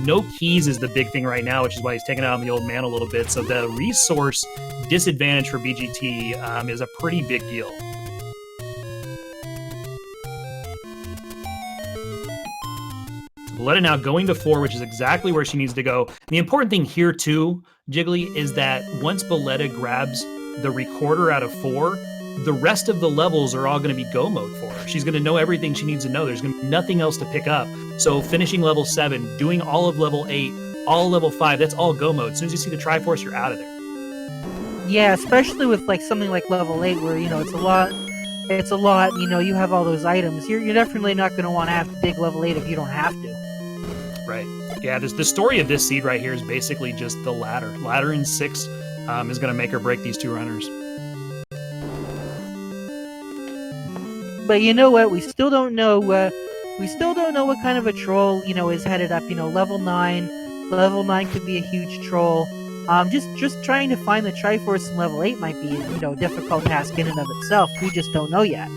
No keys is the big thing right now, which is why he's taking out on the old man a little bit. So the resource disadvantage for BGT is a pretty big deal. Bulleta now going to 4, which is exactly where she needs to go. And the important thing here too, Jiggly, is that once Bulleta grabs the recorder out of 4, the rest of the levels are all going to be go mode for her. She's going to know everything she needs to know. There's going to be nothing else to pick up. So finishing level 7, doing all of level 8, all of level 5, that's all go mode. As soon as you see the Triforce, you're out of there. Yeah, especially with something like level 8 where, it's a lot, you have all those items. You're definitely not going to want to have to dig level 8 if you don't have to. Right. Yeah, the story of this seed right here is basically just the ladder. Ladder in 6 is going to make or break these 2 runners. But you know what? We still don't know what kind of a troll is headed up. Level 9. Level 9 could be a huge troll. Just trying to find the Triforce in level 8 might be a difficult task in and of itself. We just don't know yet.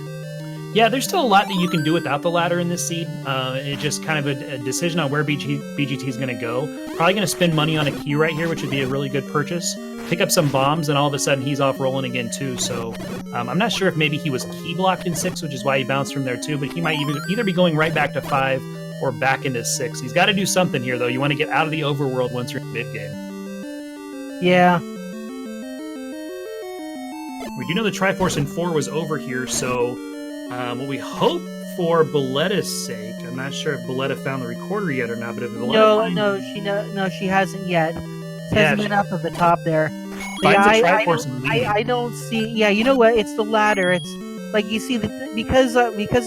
Yeah, there's still a lot that you can do without the ladder in this seed. It's just kind of a decision on where BGT is going to go. Probably going to spend money on a key right here, which would be a really good purchase. Pick up some bombs, and all of a sudden he's off rolling again too. So I'm not sure if maybe he was key blocked in 6, which is why he bounced from there too. But he might either be going right back to 5 or back into 6. He's got to do something here, though. You want to get out of the overworld once you're in mid-game. Yeah. We do know the Triforce in 4 was over here, so what we hope for Bulleta's sake, I'm not sure if Bulleta found the recorder yet or not, but if Bulleta she hasn't yet. It hasn't been up at the top there. I don't see. Yeah, you know what? It's the ladder. It's like you see because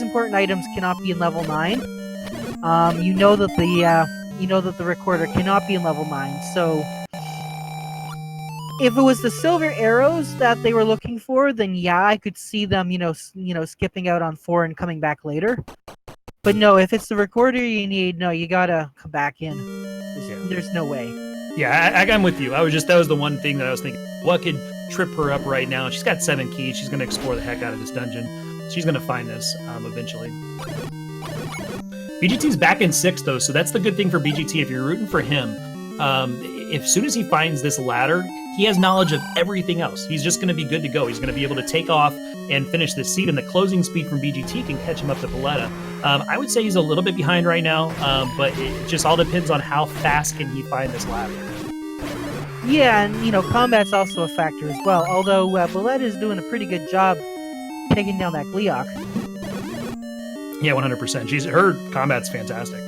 important items cannot be in level 9. You know that the recorder cannot be in level 9. So if it was the silver arrows that they were looking for, then yeah, I could see them, skipping out on 4 and coming back later. But no, if it's the recorder you need, no, you gotta come back in. There's no way. Yeah, I'm with you. That was the one thing that I was thinking. What could trip her up right now? She's got 7 keys. She's gonna explore the heck out of this dungeon. She's gonna find this eventually. BGT's back in 6 though, so that's the good thing for BGT. If you're rooting for him, as soon as he finds this ladder, he has knowledge of everything else. He's just going to be good to go. He's going to be able to take off and finish this seed, and the closing speed from BGT can catch him up to Bulleta. I would say he's a little bit behind right now, but it just all depends on how fast can he find this ladder. Yeah, and combat's also a factor as well. Although Bulleta is doing a pretty good job taking down that Gleeok. Yeah, 100%. Her combat's fantastic.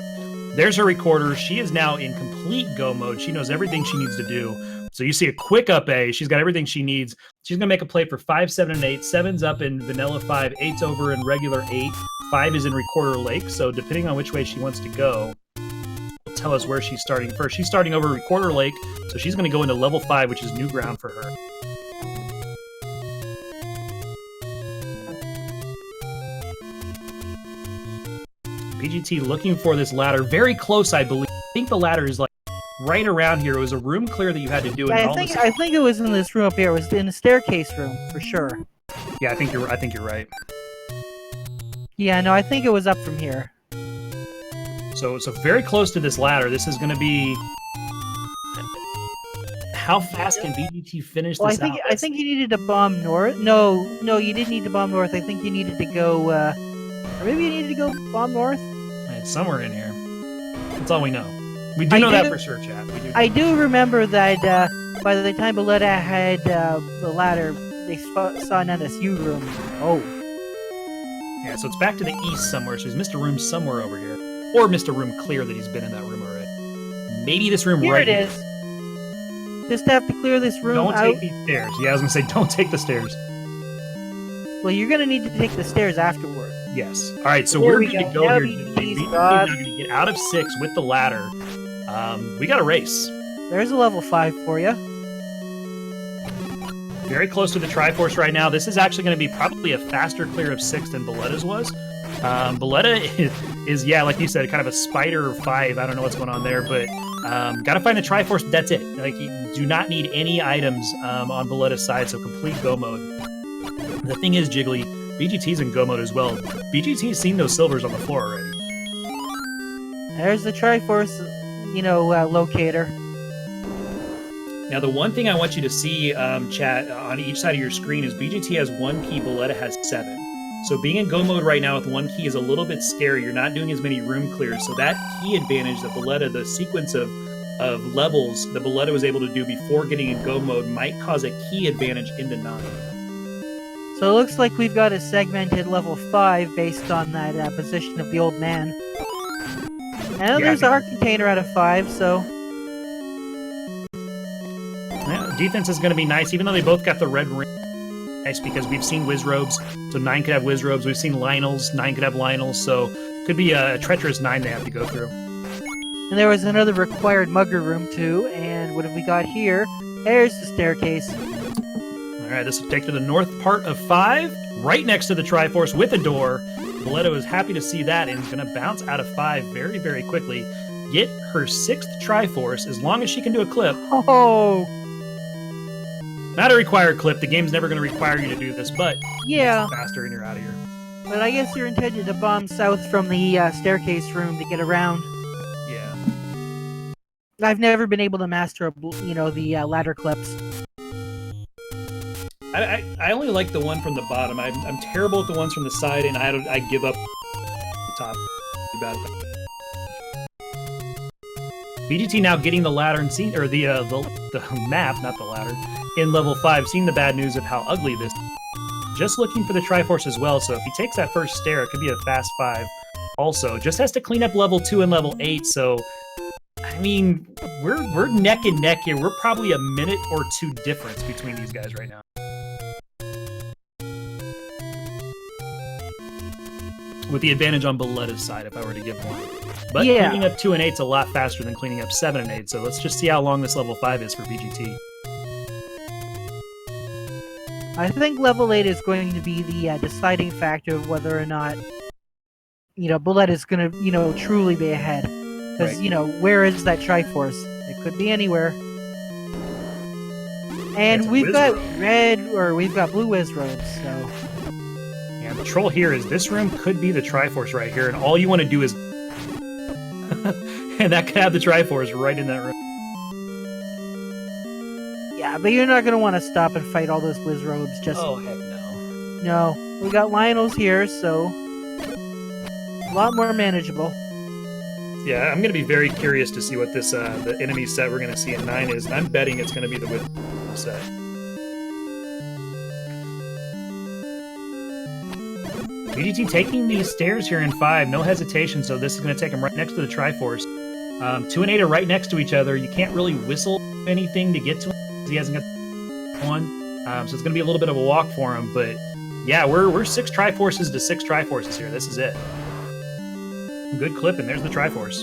There's her recorder. She is now in complete go mode. She knows everything she needs to do. So you see a quick up A. She's got everything she needs. She's going to make a play for 5, 7, and 8. 7's up in Vanilla 5. 8's over in regular 8. 5 is in Recorder Lake. So depending on which way she wants to go, will tell us where she's starting first. She's starting over Recorder Lake. So she's going to go into level 5, which is new ground for her. BGT looking for this ladder. Very close, I believe. I think the ladder is like right around here. It was a room clear that you had to do. Yeah, I think it was in this room up here. It was in the staircase room for sure. Yeah, I think you're right. Yeah, no, I think it was up from here. So very close to this ladder. This is going to be. How fast can BGT finish this out? I think you needed to bomb north. No, you didn't need to bomb north. I think you needed to go, or maybe you needed to go bomb north. It's somewhere in here. That's all we know. We do know that for sure, chat. I do remember that by the time Bulleta had the ladder, they saw an NSU room. Oh. Yeah, so it's back to the east somewhere. So he's missed a room somewhere over here, or missed a room clear that he's been in that room already. Maybe this room right here. Here it is. Just have to clear this room out. Don't take these stairs. Yeah, I was going to say, don't take the stairs. Well, you're going to need to take the stairs afterward. Yes. All right, so we're going to go here. We're going to get out of 6 with the ladder. We got a race. There's a level 5 for you. Very close to the Triforce right now. This is actually going to be probably a faster clear of 6 than Bulleta's was. Bulleta is, yeah, like you said, kind of a spider 5. I don't know what's going on there, but gotta find the Triforce. That's it. Like, you do not need any items on Bulleta's side, so complete go mode. The thing is, Jiggly, BGT's in go mode as well. BGT's seen those silvers on the floor already. There's the Triforce, locator. Now, the one thing I want you to see, chat, on each side of your screen is BGT has 1 key, Bulleta has 7. So being in go mode right now with 1 key is a little bit scary. You're not doing as many room clears. So that key advantage that Bulleta, the sequence of levels that Bulleta was able to do before getting in go mode might cause a key advantage into 9. So it looks like we've got a segmented level 5 based on that position of the old man. And there's our container out of 5, so... Yeah, defense is going to be nice, even though they both got the red ring. Nice, because we've seen Wizrobes, so 9 could have Wizrobes. We've seen Lionels, 9 could have Lionels, so could be a treacherous 9 they have to go through. And there was another required mugger room too, and what have we got here? There's the staircase. Alright, this will take to the north part of 5, right next to the Triforce with a door. Bulleta is happy to see that, and is going to bounce out of 5 very, very quickly. Get her 6th Triforce, as long as she can do a clip. Oh! Not a required clip. The game's never going to require you to do this, but yeah, it's faster and you're out of here. But I guess you're intended to bomb south from the staircase room to get around. Yeah. I've never been able to master, the ladder clips. I only like the one from the bottom. I'm terrible at the ones from the side, and I give up the top. Too bad. BGT now getting the ladder and seeing, or the map, not the ladder, in level 5, seeing the bad news of how ugly this is. Just looking for the Triforce as well, so if he takes that first stair, it could be a fast 5. Also, just has to clean up level 2 and level 8, so, I mean, we're neck and neck here. We're probably a minute or 2 difference between these guys right now. With the advantage on Bulleta's side, if I were to give one. But yeah, cleaning up 2 and 8 is a lot faster than cleaning up 7 and 8, so let's just see how long this level 5 is for BGT. I think level 8 is going to be the deciding factor of whether or not, Bulleta is going to, truly be ahead. Because, right. Where is that Triforce? It could be anywhere. And we've got blue Wizrobes, so... Yeah, the troll here is this room could be the Triforce right here, and all you want to do is... and that could have the Triforce right in that room. Yeah, but you're not going to want to stop and fight all those Wizrobes. Oh, heck no. No. We got Lionels here, so... a lot more manageable. Yeah, I'm going to be very curious to see what this the enemy set we're going to see in 9 is, and I'm betting it's going to be the Wizard set. BGT taking these stairs here in 5, no hesitation, so this is going to take him right next to the Triforce. 2 and 8 are right next to each other. You can't really whistle anything to get to him because he hasn't got one. So it's going to be a little bit of a walk for him, but yeah, we're 6 Triforces to 6 Triforces here. This is it. Good clip, and there's the Triforce.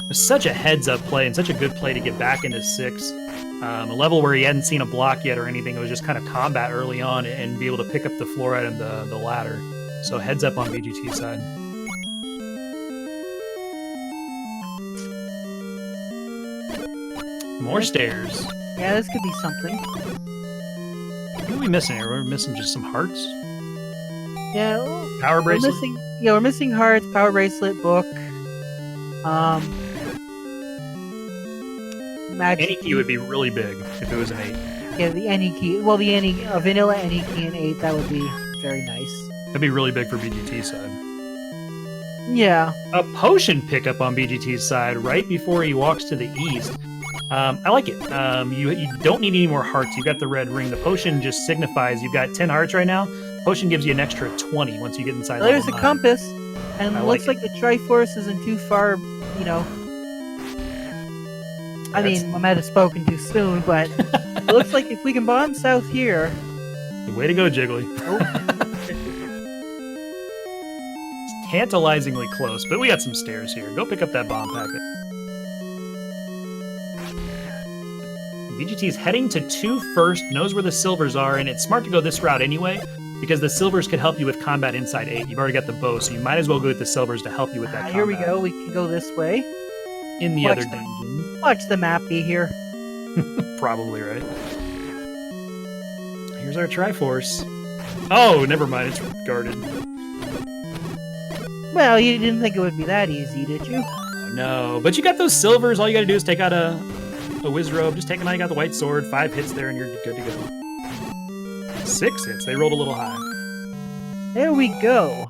It was such a heads-up play and such a good play to get back into 6. A level where he hadn't seen a block yet or anything. It was just kind of combat early on and be able to pick up the floor item, the ladder. So heads up on BGT side. More stairs. Yeah, this could be something. What are we missing here? We're missing just some hearts. Yeah. Power bracelet. We're missing hearts, power bracelet, book. Magic Any key would be really big if it was an 8. Yeah, the any key. Well, the any vanilla any key in 8, that would be very nice. That'd be really big for BGT side. Yeah. A potion pickup on BGT's side right before he walks to the east. I like it. You don't need any more hearts. You got the red ring. The potion just signifies you've got 10 hearts right now. Potion gives you an extra 20 once you get inside. Well, there's a level 9. compass, and it looks like like the Triforce isn't too far. You know. I mean, I might have spoken too soon, but it looks like if we can bomb south here. Way to go, Jiggly. It's tantalizingly close, but we got some stairs here. Go pick up that bomb packet. VGT's heading to 2 first, knows where the silvers are, and it's smart to go this route anyway, because the silvers could help you with combat inside 8. You've already got the bow, so you might as well go with the silvers to help you with that combat. Here we go. We can go this way. In the other dungeon. Watch the map be here. Probably, right? Here's our Triforce. Oh, never mind. It's guarded. Well, you didn't think it would be that easy, did you? Oh, no. But you got those silvers. All you gotta do is take out a whiz robe. Just take them out. You got the white sword. 5 hits there, and you're good to go. 6 hits. They rolled a little high. There we go.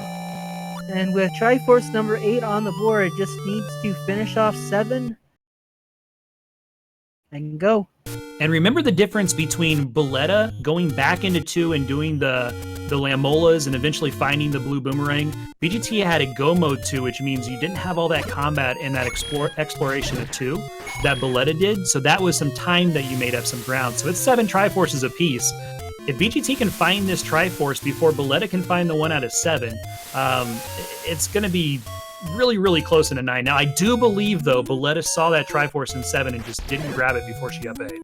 And with Triforce number 8 on the board, it just needs to finish off 7 and go. And remember the difference between Bulleta going back into 2 and doing the Lamolas and eventually finding the blue boomerang. BGT had a go mode 2, which means you didn't have all that combat and that exploration of 2 that Bulleta did. So that was some time that you made up some ground. So it's 7 Triforces apiece. If BGT can find this Triforce before Bulleta can find the 1 out of 7, it's going to be really, really close in a 9. Now, I do believe, though, Bulleta saw that Triforce in 7 and just didn't grab it before she up 8.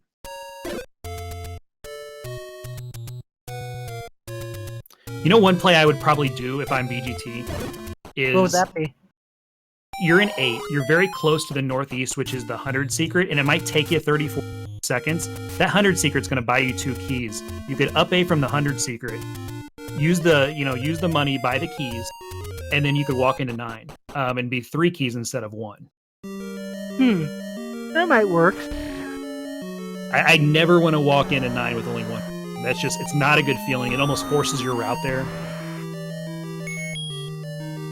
You know, one play I would probably do if I'm BGT is... What would that be? You're in 8. You're very close to the northeast, which is the 100 secret, and it might take you 34 seconds. That 100 secret's going to buy you 2 keys. You could up A from the 100 secret, use the money, buy the keys, and then you could walk into 9 and be 3 keys instead of 1. That might work. I never want to walk into 9 with only 1. That's just, it's not a good feeling. It almost forces your route there.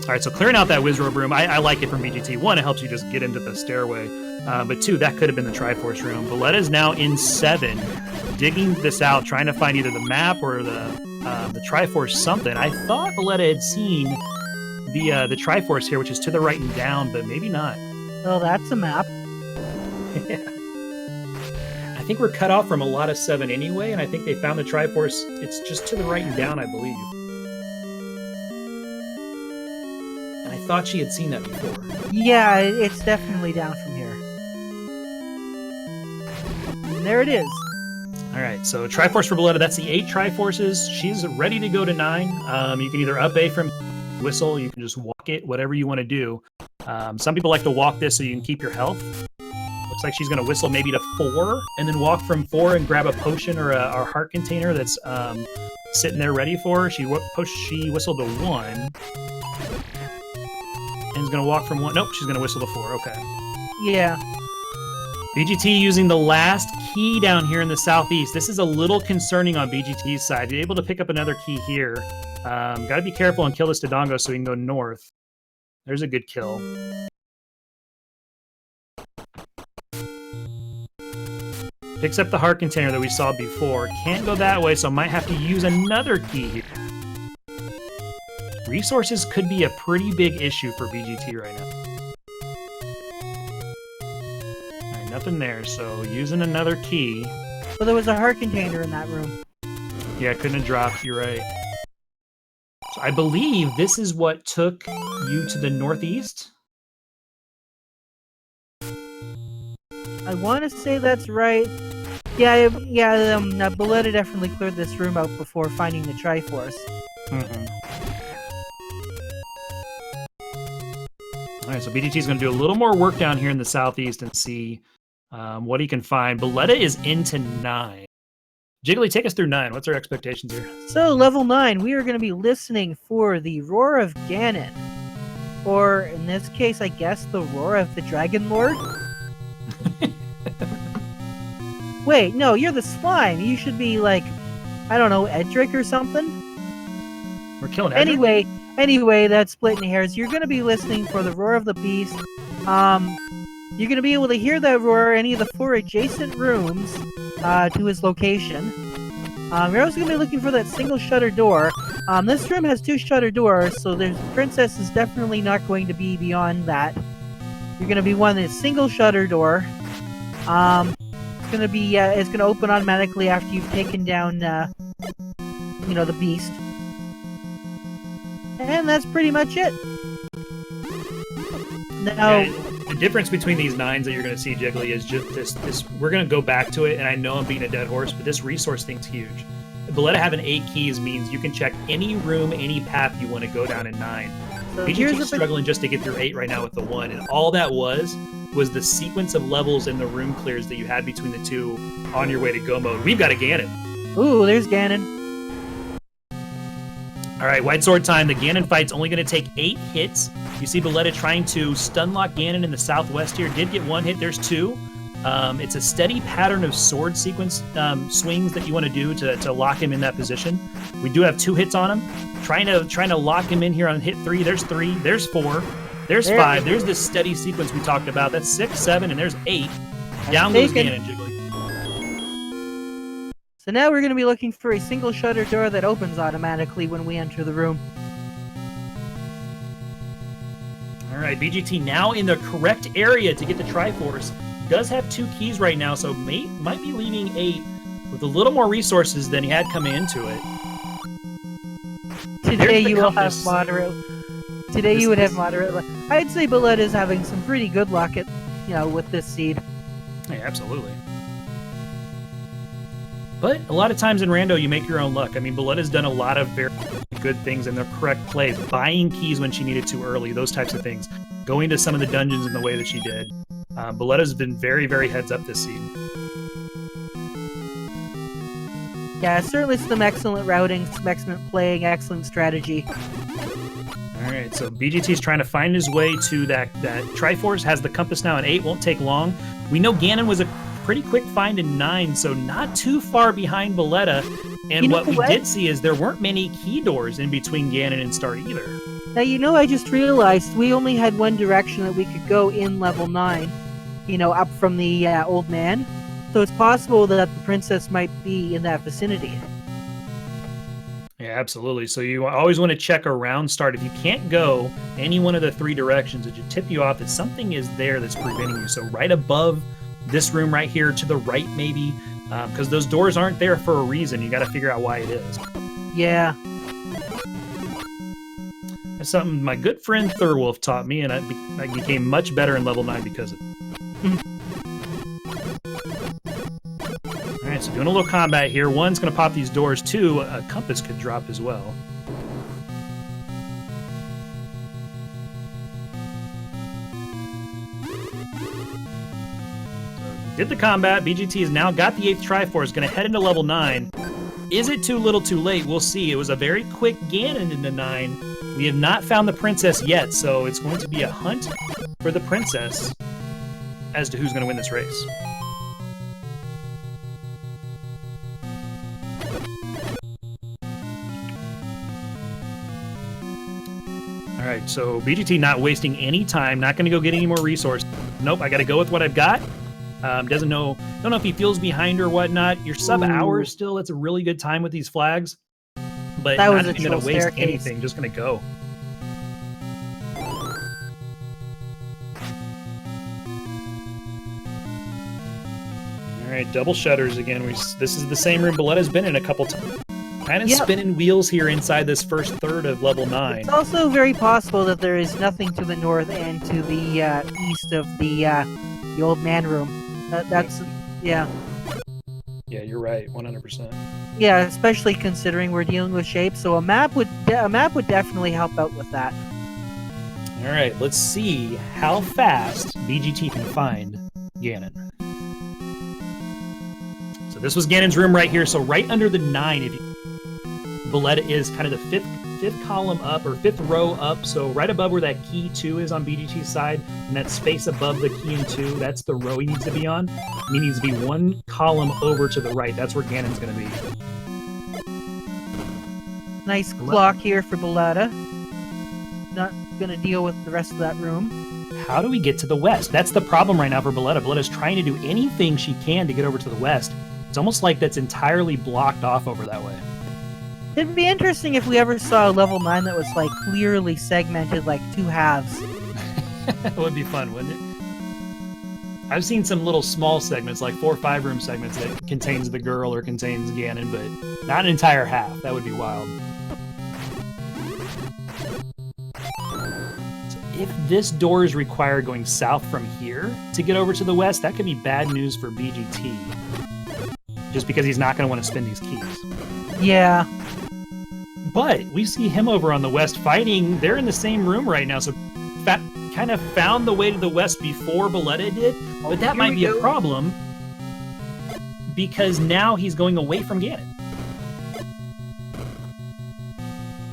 All right, so clearing out that Wizrobe room, I like it from BGT. 1, it helps you just get into the stairway. But 2, that could have been the Triforce room. Bulleta's now in 7, digging this out, trying to find either the map or the Triforce something. I thought Bulleta had seen the Triforce here, which is to the right and down, but maybe not. Well, that's a map. I think we're cut off from a lot of 7 anyway, and I think they found the Triforce. It's just to the right and down, I believe. And I thought she had seen that before. Yeah, it's definitely down from here. And there it is. All right, so Triforce for Bulleta, that's the 8 Triforces. She's ready to go to 9. You can either up A from whistle, you can just walk it, whatever you want to do. Some people like to walk this so you can keep your health. Looks like she's going to whistle maybe to 4, and then walk from 4 and grab a potion or a heart container that's sitting there ready for her. She whistled to 1. And is going to walk from 1. Nope, she's going to whistle to 4. Okay. Yeah. BGT using the last key down here in the southeast. This is a little concerning on BGT's side. You're able to pick up another key here. Got to be careful and kill this Dodongo so we can go north. There's a good kill. Picks up the heart container that we saw before. Can't go that way, so might have to use another key here. Resources could be a pretty big issue for BGT right now. Alright, nothing there, so using another key. Well, there was a heart container in that room. Yeah, couldn't have dropped, you're right. So I believe this is what took you to the northeast? I want to say that's right. Yeah, Bulleta definitely cleared this room out before finding the Triforce. right, so BGT is going to do a little more work down here in the southeast and see what he can find. Bulleta is into 9. Jiggly, take us through 9. What's our expectations here? So, level 9, we are going to be listening for the Roar of Ganon. Or, in this case, I guess, the Roar of the Dragon Lord? Wait, no, you're the slime. You should be, like, I don't know, Edric or something? We're killing Edric? Anyway, that's splitting hairs. You're going to be listening for the Roar of the Beast. You're going to be able to hear that roar in any of the 4 adjacent rooms to his location. You're also going to be looking for that single shutter door. This room has 2 shutter doors, so the princess is definitely not going to be beyond that. You're going to be one that's single shutter door. It's going to be it's going to open automatically after you've taken down the beast. And that's pretty much it. Now, the difference between these 9s that you're going to see, Jiggly, is just this. We're going to go back to it, and I know I'm being a dead horse, but this resource thing's huge. Bulleta having 8 keys means you can check any room, any path you want to go down in 9. so BGT's struggling just to get through 8 right now with the 1, and all that was the sequence of levels in the room clears that you had between the 2 on your way to go mode. We've got a Ganon. Ooh, there's Ganon. All right, White Sword time. The Ganon fight's only going to take 8 hits. You see Bulleta trying to stun lock Ganon in the southwest here. Did get 1 hit. There's 2. It's a steady pattern of sword sequence swings that you want to do to lock him in that position. We do have 2 hits on him. Trying to lock him in here on hit 3. There's 3. There's 4. There's 5. There's this steady sequence we talked about. That's 6, 7, and there's 8. Down goes Ganon, Jiggly. So now we're going to be looking for a single shutter door that opens automatically when we enter the room. All right, BGT now in the correct area to get the Triforce. Does have 2 keys right now, so might be leaving 8 with a little more resources than he had coming into it. Today you will have moderate. Today you would have moderate. I'd say Bulleta is having some pretty good luck at, with this seed. Yeah, absolutely. But a lot of times in Rando, you make your own luck. I mean, Bulleta's done a lot of very good things in the correct plays. Buying keys when she needed to early, those types of things. Going to some of the dungeons in the way that she did. Bulleta's been very, very heads up this season. Yeah, certainly some excellent routing, some excellent playing, excellent strategy. All right, so BGT's trying to find his way to that Triforce. Has the compass now at 8, won't take long. We know Ganon was a pretty quick find in 9, so not too far behind Bulleta. And what we did see is there weren't many key doors in between Ganon and Start either. Now, I just realized we only had one direction that we could go in level 9, up from the old man. So it's possible that the princess might be in that vicinity. Yeah, absolutely. So you always want to check around Start. If you can't go any one of the 3 directions, it should tip you off that something is there that's preventing you. So right above this room right here, to the right maybe, because those doors aren't there for a reason. You got to figure out why it is. Yeah. That's something my good friend Thurwolf taught me, and I became much better in level 9 because of it. All right, so doing a little combat here. 1's going to pop these doors. 2, a compass could drop as well. Did the combat. BGT has now got the 8th Triforce, going to head into level 9. Is it too little too late? We'll see. It was a very quick Ganon into 9. We have not found the princess yet, so it's going to be a hunt for the princess as to who's going to win this race. All right, so BGT not wasting any time, not going to go get any more resources. Nope, I got to go with what I've got. Don't know if he feels behind or whatnot. You're sub-hour still. That's a really good time with these flags. But that not even going to waste anything. Just going to go. All right, double shutters again. This is the same room Bulleta's been in a couple times. Kind of spinning wheels here inside this first third of level 9. It's also very possible that there is nothing to the north and to the east of the old man room. Yeah. Yeah, you're right, 100%. Yeah, especially considering we're dealing with shapes, so a map would definitely help out with that. All right, let's see how fast BGT can find Ganon. So this was Ganon's room right here. So right under the 9, if you, Bulleta is kind of the fifth column up or 5th row up. So right above where that key 2 is on BGT's side, and that space above the key and 2, that's the row he needs to be on. And he needs to be 1 column over to the right. That's where Ganon's going to be. Nice clock here for Bulleta. Not going to deal with the rest of that room. How do we get to the west? That's the problem right now for Bulleta. Bulleta's trying to do anything she can to get over to the west. It's almost like that's entirely blocked off over that way. It'd be interesting if we ever saw a level 9 that was like clearly segmented like 2 halves. That would be fun, wouldn't it? I've seen some little small segments, like 4 or 5 room segments that contains the girl or contains Ganon, but not an entire half. That would be wild. If this door is required going south from here to get over to the west, that could be bad news for BGT. Just because he's not going to want to spend these keys. Yeah. But we see him over on the west fighting. They're in the same room right now, so kind of found the way to the west before Bulleta did. But that might be a problem because now he's going away from Ganon.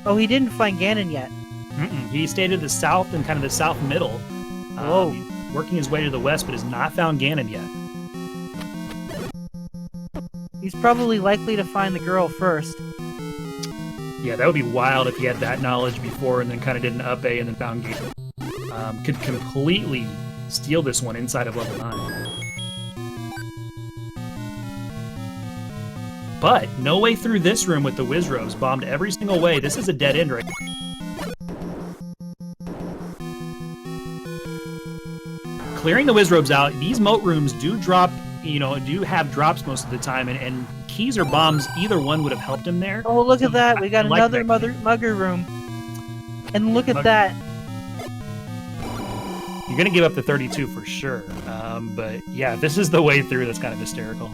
Oh, he didn't find Ganon yet. He stayed to the south and kind of the south middle. He's working his way to the west, but has not found Ganon yet. He's probably likely to find the girl first. Yeah, that would be wild if he had that knowledge before and then kind of did an up A and then found Ganon. Could completely steal this one inside of level 9. But no way through this room with the Wizrobes. Bombed every single way. This is a dead end right now. Clearing the Wizrobes out, these moat rooms do drop, do have drops most of the time, and keys or bombs, either one would have helped him there. Oh, look at that. We got another mugger room. And look at that. You're going to give up the 32 for sure. But yeah, this is the way through. That's kind of hysterical.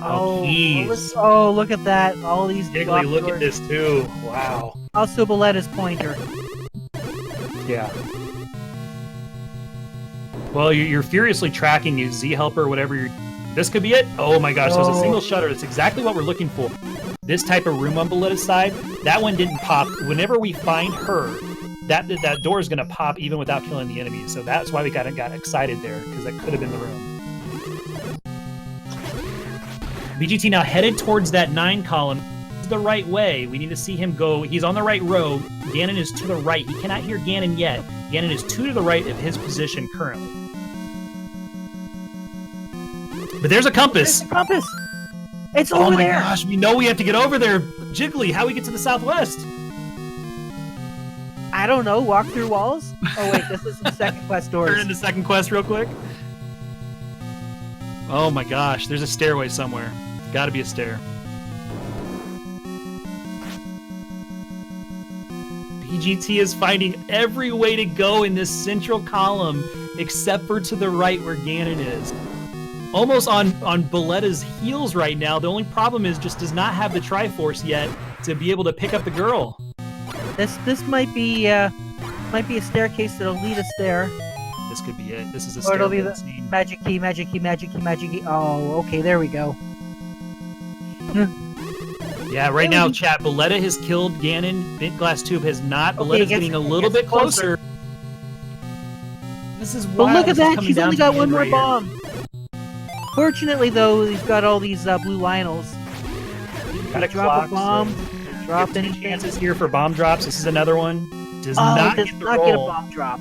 Oh, keys. Oh, look at that. All these Jiggly, look at this too. Wow. Also Bulleta's pointer. Yeah. Well, you're furiously tracking you, Z-Helper, whatever you're... This could be it? Oh my gosh, there's a single shutter. That's exactly what we're looking for. This type of room on Bulleta's side, that one didn't pop. Whenever we find her, that door is going to pop even without killing the enemy. So that's why we got excited there, because that could have been the room. BGT now headed towards that 9 column. The right way. We need to see him go. He's on the right row. Ganon is to the right. He cannot hear Ganon yet. Ganon is 2 to the right of his position currently. But there's a compass. There's a compass. It's over there. Oh my gosh, we know we have to get over there. Jiggly, how do we get to the southwest? I don't know. Walk through walls? Oh wait, this is the second quest doors. Turn into second quest real quick. Oh my gosh, there's a stairway somewhere. Gotta be a stair. BGT is finding every way to go in this central column except for to the right where Ganon is. Almost on Bulleta's heels right now. The only problem is just does not have the Triforce yet to be able to pick up the girl. This might be a staircase that'll lead us there. This could be it. This is a Or it'll be stairway the scene. magic key, magic key, magic key, magic key. Oh, okay, there we go. Yeah, right now, chat, Bulleta has killed Ganon. bentglasstube has not. Bulleta's getting a little bit closer. This is wild. But look at that, She's she's only got one more right bomb. Fortunately, though, he's got all these blue Lionels. Got a Drop clock, a bomb, so drop any anything. chances here for bomb drops. This is another one. Does Oh, not does get the not roll. get a bomb drop.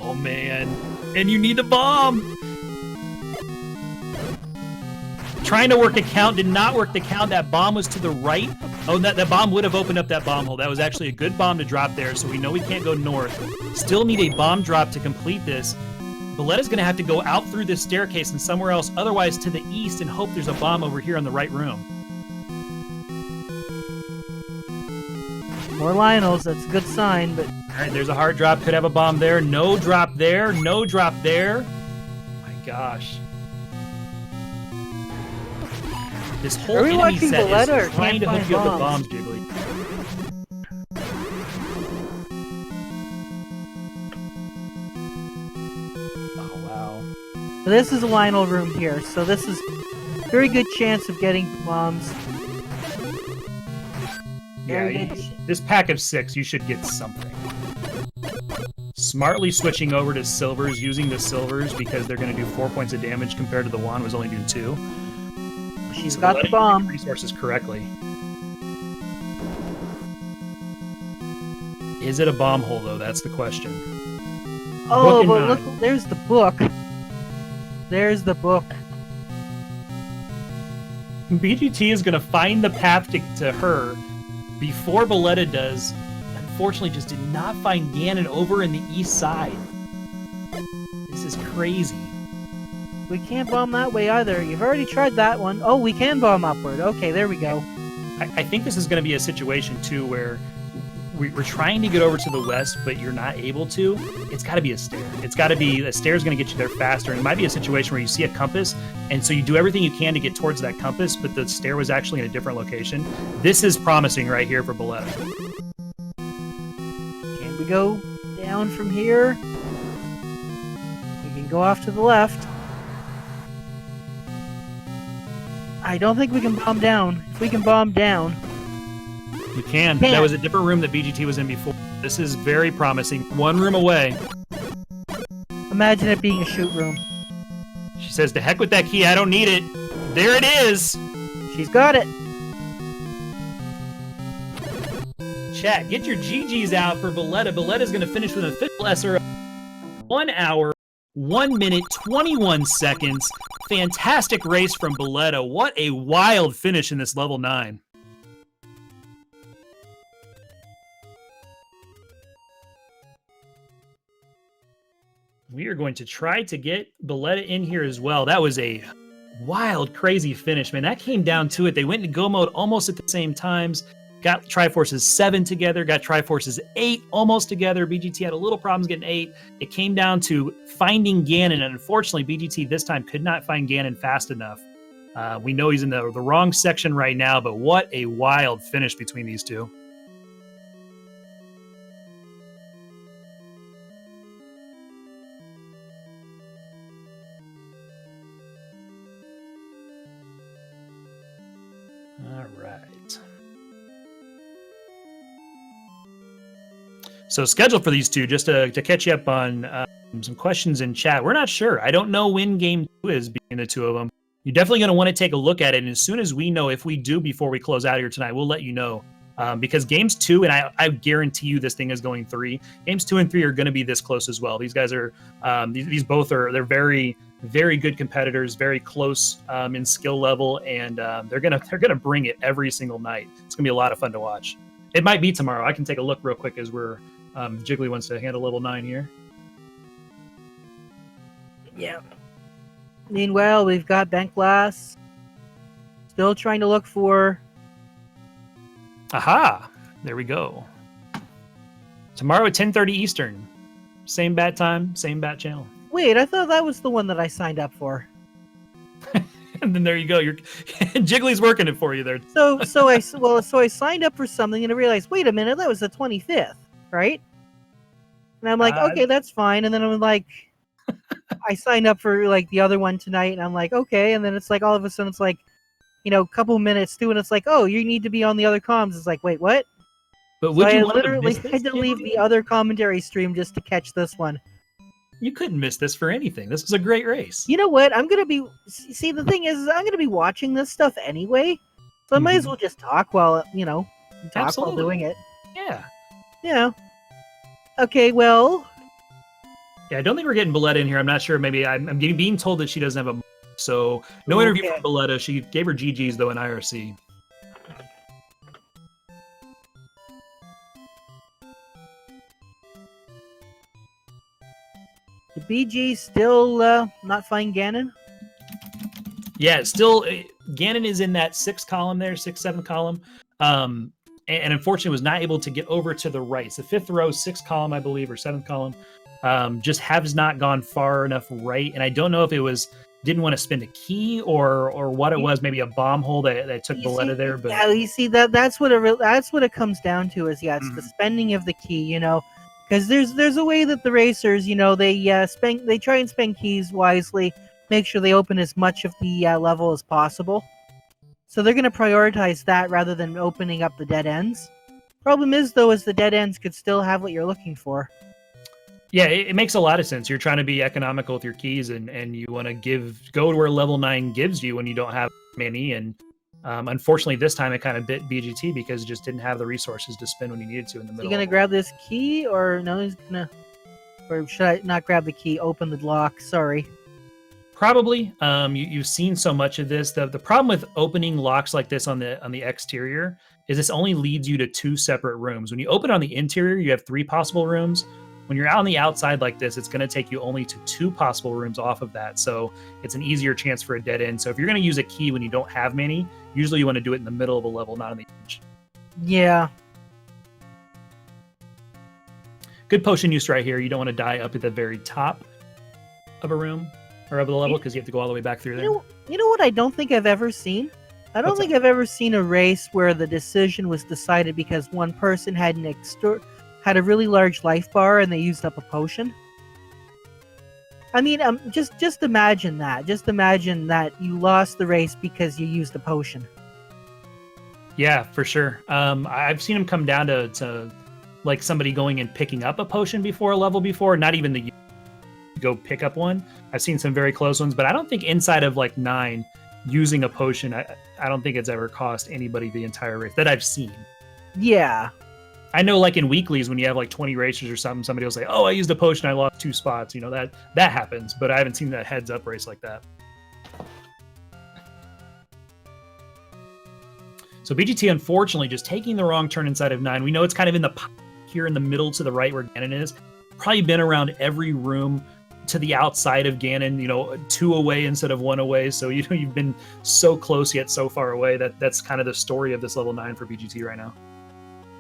Oh man, and you need the bomb. Trying to work a count, did not work the count. That bomb was to the right. Oh, that bomb would have opened up that bomb hole. That was actually a good bomb to drop there, so we know we can't go north. Still need a bomb drop to complete this. Bulleta's going to have to go out through this staircase and somewhere else, otherwise to the east, and hope there's a bomb over here in the right room. More Lionels, that's a good sign, but... All right, there's a hard drop. Could have a bomb there. No drop there. No drop there. My gosh. This whole Are we enemy watching set Bulleta or is trying to can't hook you up with find bombs, Jiggly. This is a Lionel room here, so this is very good chance of getting bombs. Yeah, this pack of 6, you should get something. Smartly switching over to silvers, using the silvers because they're going to do 4 points of damage compared to the wand was only doing 2. She's got the bomb. Resources correctly. Is it a bomb hole though? That's the question. Oh, but look, there's the book. There's the book. BGT is going to find the path to her before Bulleta does. Unfortunately, just did not find Ganon over in the east side. This is crazy. We can't bomb that way either. You've already tried that one. Oh, we can bomb upward. Okay, there we go. I think this is going to be a situation, too, where we're trying to get over to the west, but you're not able to. It's got to be a stair. It's got to be a stair is going to get you there faster. And it might be a situation where you see a compass, and so you do everything you can to get towards that compass, but the stair was actually in a different location. This is promising right here for Bulleta. Can we go down from here? We can go off to the left. I don't think we can bomb down. If we can bomb down... You can. That was a different room that BGT was in before. This is very promising. One room away. Imagine it being a shoot room. She says, to heck with that key, I don't need it. There it is! She's got it. Chat, get your GGs out for Bulleta. Bulleta's going to finish with a official SR. 1 hour, 1 minute, 21 seconds. Fantastic race from Bulleta. What a wild finish in this level 9. We are going to try to get Bulleta in here as well. That was a wild, crazy finish, man. That came down to it. They went into go mode almost at the same times. Got Triforce's 7 together, got Triforce's 8 almost together. BGT had a little problems getting 8. It came down to finding Ganon, and unfortunately, BGT this time could not find Ganon fast enough. We know he's in the wrong section right now, but what a wild finish between these two. All right. So schedule for these two, just to catch you up on some questions in chat. We're not sure. I don't know when game 2 is between the two of them. You're definitely going to want to take a look at it. And as soon as we know, if we do before we close out here tonight, we'll let you know. Because games 2, and I guarantee you this thing is going 3. Games 2 and 3 are going to be this close as well. These guys are, these both are, they're very, very good competitors, very close in skill level, and they're gonna bring it every single night. It's gonna be a lot of fun to watch. It might be tomorrow. I can take a look real quick as we're Jiggly wants to handle level 9 here. Yeah. Meanwhile, we've got Bent Glass. Still trying to look for... Aha! There we go. Tomorrow at 10:30 Eastern. Same bat time, same bat channel. Wait, I thought that was the one that I signed up for. And then there you go. Jiggly's working it for you there. So I signed up for something and I realized, wait a minute, that was the 25th, right? And I'm like, okay, that's fine. And then I'm like, I signed up for like the other one tonight, and I'm like, okay. And then it's like all of a sudden it's like, you know, a couple minutes too, and it's like, oh, you need to be on the other comms. It's like, wait, what? But would so you I want literally to miss had to leave the other commentary stream just to catch this one. You couldn't miss this for anything. This was a great race. You know what? I'm gonna be. See, the thing is I'm gonna be watching this stuff anyway, so I might as well just talk while Absolutely. while doing it. Yeah. Yeah. Okay. Well. Yeah, I don't think we're getting Bulleta in here. I'm not sure. Maybe I'm being told that she doesn't have a. So no interview from Bulleta. She gave her GGs though in IRC. The BG still not find Ganon? Yeah, still Ganon is in that 6th column there, 6th, 7th column. And unfortunately was not able to get over to the right. It's the 5th row, 6th column, I believe, or 7th column. Just has not gone far enough right. And I don't know if it was didn't want to spend a key or what it was, maybe a bomb hole that took Bulleta there. But yeah, you see that's what it comes down to is it's the spending of the key, you know. Because there's a way that the racers, you know, they try and spend keys wisely, make sure they open as much of the level as possible. So they're going to prioritize that rather than opening up the dead ends. Problem is, though, is the dead ends could still have what you're looking for. Yeah, it makes a lot of sense. You're trying to be economical with your keys, and you want to go to where level 9 gives you when you don't have many. And unfortunately, this time it kind of bit BGT because it just didn't have the resources to spend when you needed to in the Is middle. he gonna grab this key, or no? He's gonna, or should I not grab the key? Open the lock. Sorry. Probably. You've seen so much of this. The problem with opening locks like this on the exterior is this only leads you to 2 separate rooms. When you open on the interior, you have 3 possible rooms. When you're out on the outside like this, it's going to take you only to 2 possible rooms off of that. So it's an easier chance for a dead end. So if you're going to use a key when you don't have many, usually you want to do it in the middle of a level, not on the edge. Yeah. Good potion use right here. You don't want to die up at the very top of a room or of the level because you have to go all the way back through there. You know what I don't think I've ever seen? I don't think I've ever seen a race where the decision was decided because one person had had a really large life bar and they used up a potion. I mean, just imagine that. Just imagine that you lost the race because you used a potion. Yeah, for sure. I've seen them come down to like somebody going and picking up a potion before a level before, not even the go pick up one. I've seen some very close ones, but I don't think inside of like 9 using a potion, I don't think it's ever cost anybody the entire race that I've seen. Yeah. I know like in weeklies when you have like 20 racers or something, somebody will say, oh, I used a potion, I lost 2 spots. You know, that happens, but I haven't seen that heads up race like that. So BGT, unfortunately, just taking the wrong turn inside of 9. We know it's kind of in here in the middle to the right where Ganon is. Probably been around every room to the outside of Ganon, you know, 2 away instead of 1 away. So, you know, you've been so close yet so far away. That's kind of the story of this level 9 for BGT right now.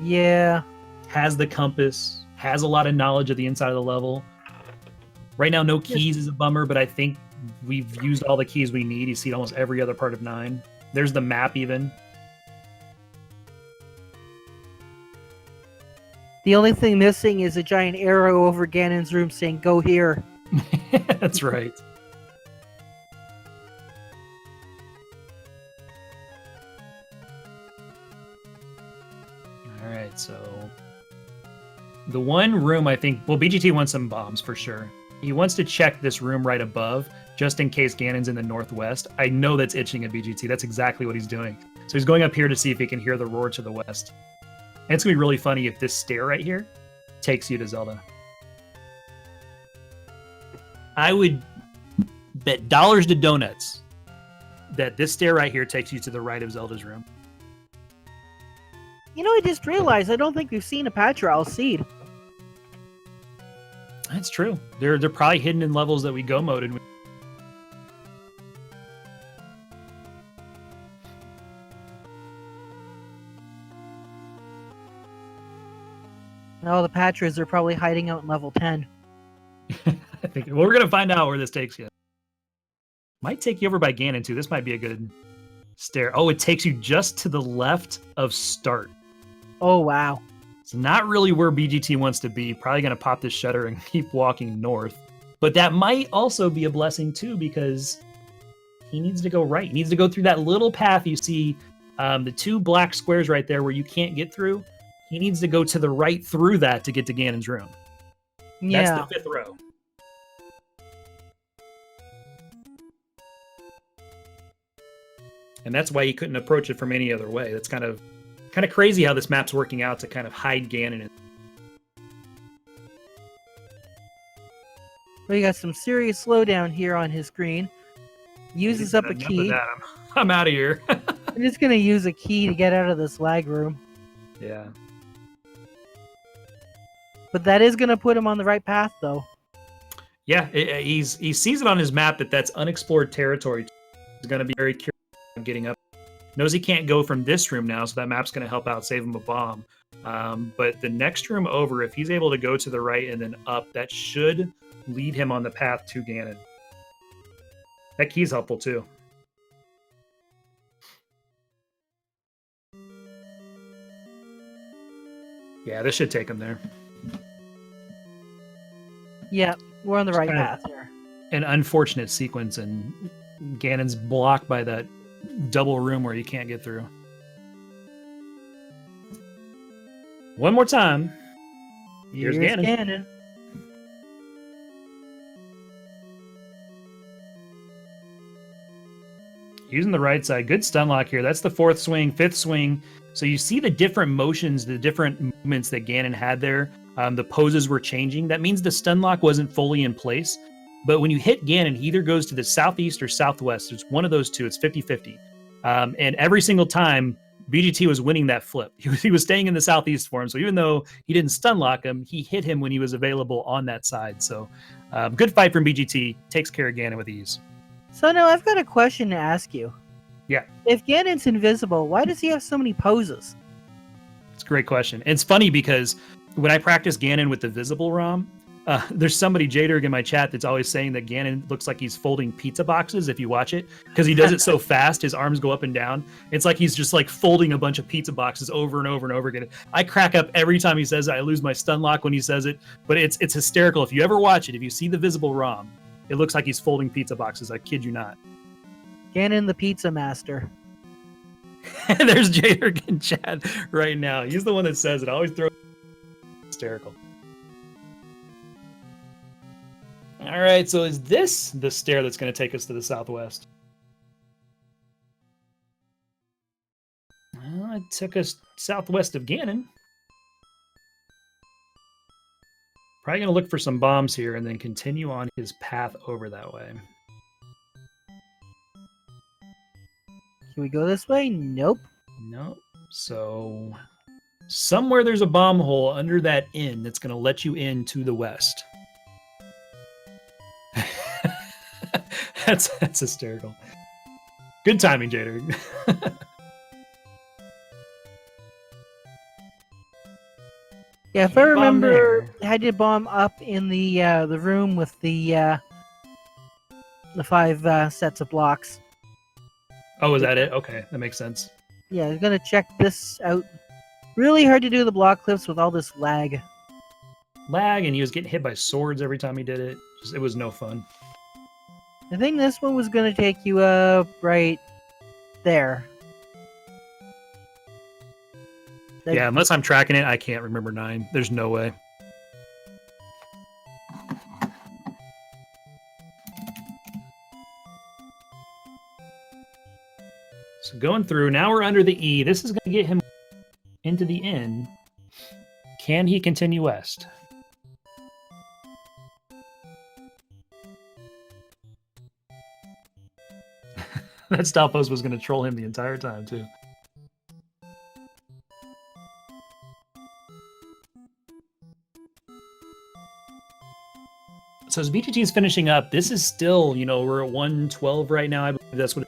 Yeah. Has the compass, has a lot of knowledge of the inside of the level. Right now, no keys is a bummer, but I think we've used all the keys we need. You see almost every other part of 9. There's the map even. The only thing missing is a giant arrow over Ganon's room saying, go here. That's right. All right, so the one room I think, well, BGT wants some bombs for sure. He wants to check this room right above, just in case Ganon's in the northwest. I know that's itching at BGT. That's exactly what he's doing. So he's going up here to see if he can hear the roar to the west. And it's going to be really funny if this stair right here takes you to Zelda. I would bet dollars to donuts that this stair right here takes you to the right of Zelda's room. You know, I just realized I don't think we've seen a Patral seed. That's true. They're probably hidden in levels that we go moded. No, the Patras are probably hiding out in level 10. I think. Well, we're gonna find out where this takes you. Might take you over by Ganon too. This might be a good stair. Oh, it takes you just to the left of start. Oh wow. It's not really where BGT wants to be. Probably gonna pop this shutter and keep walking north. But that might also be a blessing too, because he needs to go right. He needs to go through that little path you see, the 2 black squares right there where you can't get through. He needs to go to the right through that to get to Ganon's room. Yeah. That's the 5th row. And that's why he couldn't approach it from any other way. That's kind of crazy how this map's working out to kind of hide Ganon. We got some serious slowdown here on his screen. Uses up a key. I'm out of here. I'm just gonna use a key to get out of this lag room. Yeah. But that is gonna put him on the right path, though. Yeah, he sees it on his map that's unexplored territory. He's gonna be very curious about getting up. Knows he can't go from this room now, so that map's gonna help out, save him a bomb. But the next room over, if he's able to go to the right and then up, that should lead him on the path to Ganon. That key's helpful too. Yeah, this should take him there. Yeah, we're on the right path here. an unfortunate sequence, and Ganon's blocked by that double room where you can't get through. One more time. Here's Ganon. Using the right side. Good stun lock here. That's the fourth swing, fifth swing. So you see the different motions, the different movements that Ganon had there. The poses were changing. That means the stun lock wasn't fully in place. But when you hit Ganon, he either goes to the southeast or southwest. It's one of those two. It's 50-50. And every single time, BGT was winning that flip. He was staying in the southeast for him. So even though he didn't stun lock him, he hit him when he was available on that side. So good fight from BGT. Takes care of Ganon with ease. So now I've got a question to ask you. Yeah. If Ganon's invisible, why does he have so many poses? It's a great question. It's funny because when I practice Ganon with the visible ROM, there's somebody, Jaderg, in my chat that's always saying that Ganon looks like he's folding pizza boxes if you watch it, because he does it so fast, his arms go up and down. It's like he's just like folding a bunch of pizza boxes over and over and over again. I crack up every time he says it. I lose my stun lock when he says it, but it's hysterical. If you ever watch it, if you see the visible ROM, it looks like he's folding pizza boxes. I kid you not. Ganon the pizza master. There's Jaderg in chat right now. He's the one that says it. I always throw hysterical. All right, so is this the stair that's going to take us to the southwest? Well, it took us southwest of Ganon. Probably going to look for some bombs here and then continue on his path over that way. Can we go this way? Nope. Nope. So somewhere there's a bomb hole under that inn that's going to let you in to the west. That's hysterical. Good timing, Jader. Yeah, if I remember, I had to bomb up in the room with the 5 sets of blocks. Oh, is that it? Okay, that makes sense. Yeah, I'm gonna check this out. Really hard to do the block clips with all this lag. And he was getting hit by swords every time he did it. It was no fun. I think this one was gonna take you up right there. Yeah, unless I'm tracking it, I can't remember 9. There's no way. So going through, now we're under the E. This is going to get him into the inn. Can he continue west? That style post was going to troll him the entire time, too. So as BGT is finishing up, this is still, we're at 112 right now. I believe that's what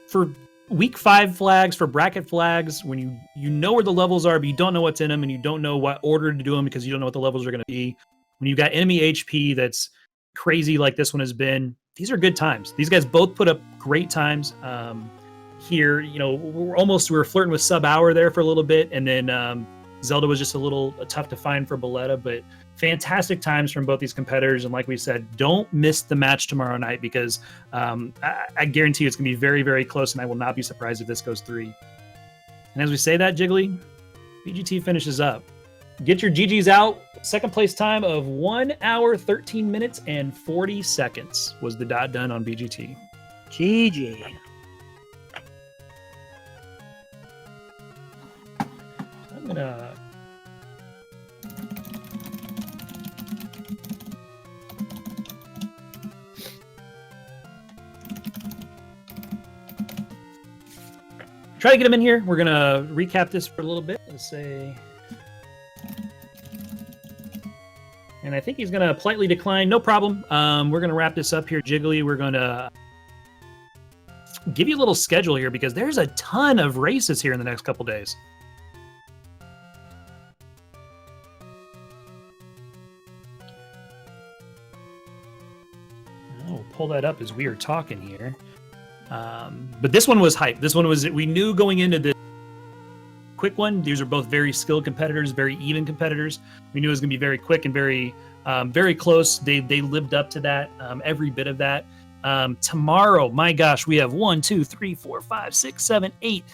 for week 5 flags, for bracket flags, when you know where the levels are, but you don't know what's in them, and you don't know what order to do them because you don't know what the levels are going to be. When you've got enemy HP that's crazy like this one has been, these are good times. These guys both put up great times. Here, we were flirting with sub-hour there for a little bit, and then Zelda was just a little tough to find for Bulleta, but fantastic times from both these competitors. And like we said, don't miss the match tomorrow night because I guarantee you it's going to be very, very close, and I will not be surprised if this goes 3. And as we say that, Jiggly, BGT finishes up. Get your GGs out. Second place time of 1 hour, 13 minutes, and 40 seconds was the dot done on BGT. GG. I'm going to... try to get him in here. We're going to recap this for a little bit and say... And I think he's going to politely decline. No problem. We're going to wrap this up here, Jiggly. We're going to give you a little schedule here because there's a ton of races here in the next couple days. I'll pull that up as we are talking here. But this one was hype. This one was, we knew going into the quick one, these are both very skilled competitors, very even competitors. We knew it was going to be very quick and very Very close. They lived up to that, every bit of that. Tomorrow, my gosh, we have 1, 2, 3, 4, 5, 6, 7, 8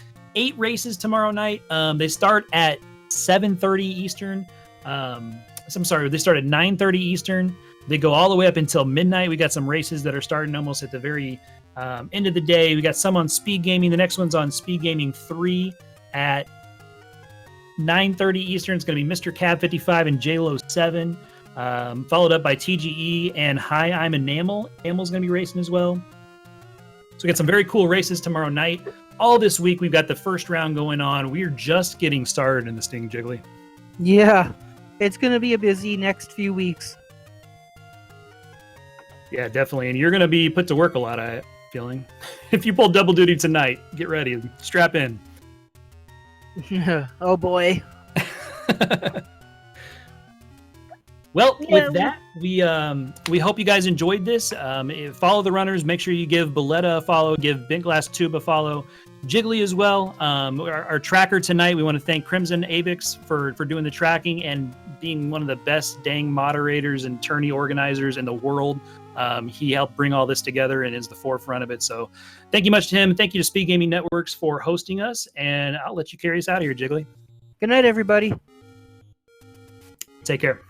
races tomorrow night. They start at 7:30 Eastern. I'm sorry, they start at 9:30 Eastern. They go all the way up until midnight. We got some races that are starting almost at the very end of the day. We got some on Speed Gaming. The next one's on Speed Gaming 3 at 9:30 Eastern. It's going to be Mr. Cab 55 and JLo 7. Followed up by TGE and Hi, I'm Enamel. Enamel's going to be racing as well. So we got some very cool races tomorrow night. All this week, we've got the first round going on. We're just getting started in this thing, Jiggly. Yeah, it's going to be a busy next few weeks. Yeah, definitely. And you're going to be put to work a lot, I'm feeling. If you pull double duty tonight, get ready. Strap in. Oh, boy. Well, with that, we hope you guys enjoyed this. Follow the runners. Make sure you give Bulleta a follow. Give bentglasstube a follow. Jiggly as well. Our tracker tonight, we want to thank Crimson Avix for doing the tracking and being one of the best dang moderators and tourney organizers in the world. He helped bring all this together and is the forefront of it. So thank you much to him. Thank you to Speed Gaming Networks for hosting us. And I'll let you carry us out of here, Jiggly. Good night, everybody. Take care.